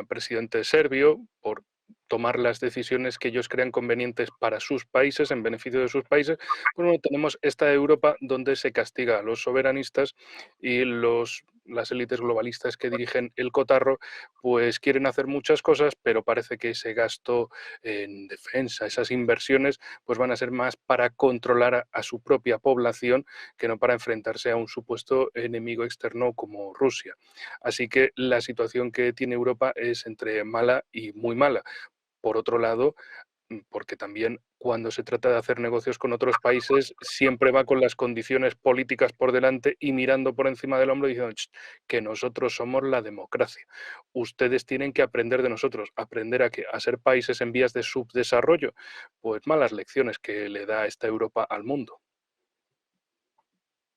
presidente serbio, por tomar las decisiones que ellos crean convenientes para sus países, en beneficio de sus países, bueno, tenemos esta Europa donde se castiga a los soberanistas y los las élites globalistas que dirigen el cotarro, pues quieren hacer muchas cosas, pero parece que ese gasto en defensa, esas inversiones, pues van a ser más para controlar a su propia población que no para enfrentarse a un supuesto enemigo externo como Rusia. Así que la situación que tiene Europa es entre mala y muy mala. Por otro lado, porque también cuando se trata de hacer negocios con otros países siempre va con las condiciones políticas por delante y mirando por encima del hombro diciendo que nosotros somos la democracia. Ustedes tienen que aprender de nosotros. ¿Aprender a qué? ¿A ser países en vías de subdesarrollo? Pues malas lecciones que le da esta Europa al mundo.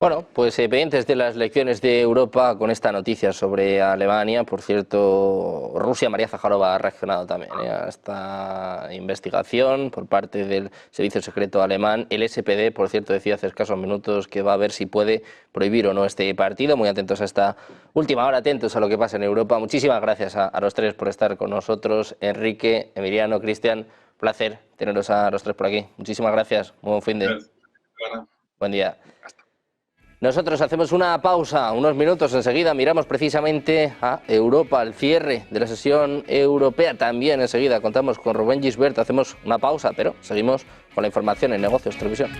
Bueno, pues pendientes de las lecciones de Europa con esta noticia sobre Alemania. Por cierto, Rusia, María Zaharova ha reaccionado también a esta investigación por parte del Servicio Secreto Alemán. El SPD, por cierto, decía hace escasos minutos que va a ver si puede prohibir o no este partido. Muy atentos a esta última hora, atentos a lo que pasa en Europa. Muchísimas gracias a los tres por estar con nosotros. Enrique, Emiliano, Cristian, placer teneros a los tres por aquí. Muchísimas gracias. Muy buen fin de. Buen día. Nosotros hacemos una pausa, unos minutos, enseguida miramos precisamente a Europa, al cierre de la sesión europea. También enseguida contamos con Rubén Gisbert, hacemos una pausa, pero seguimos con la información en Negocios Televisión.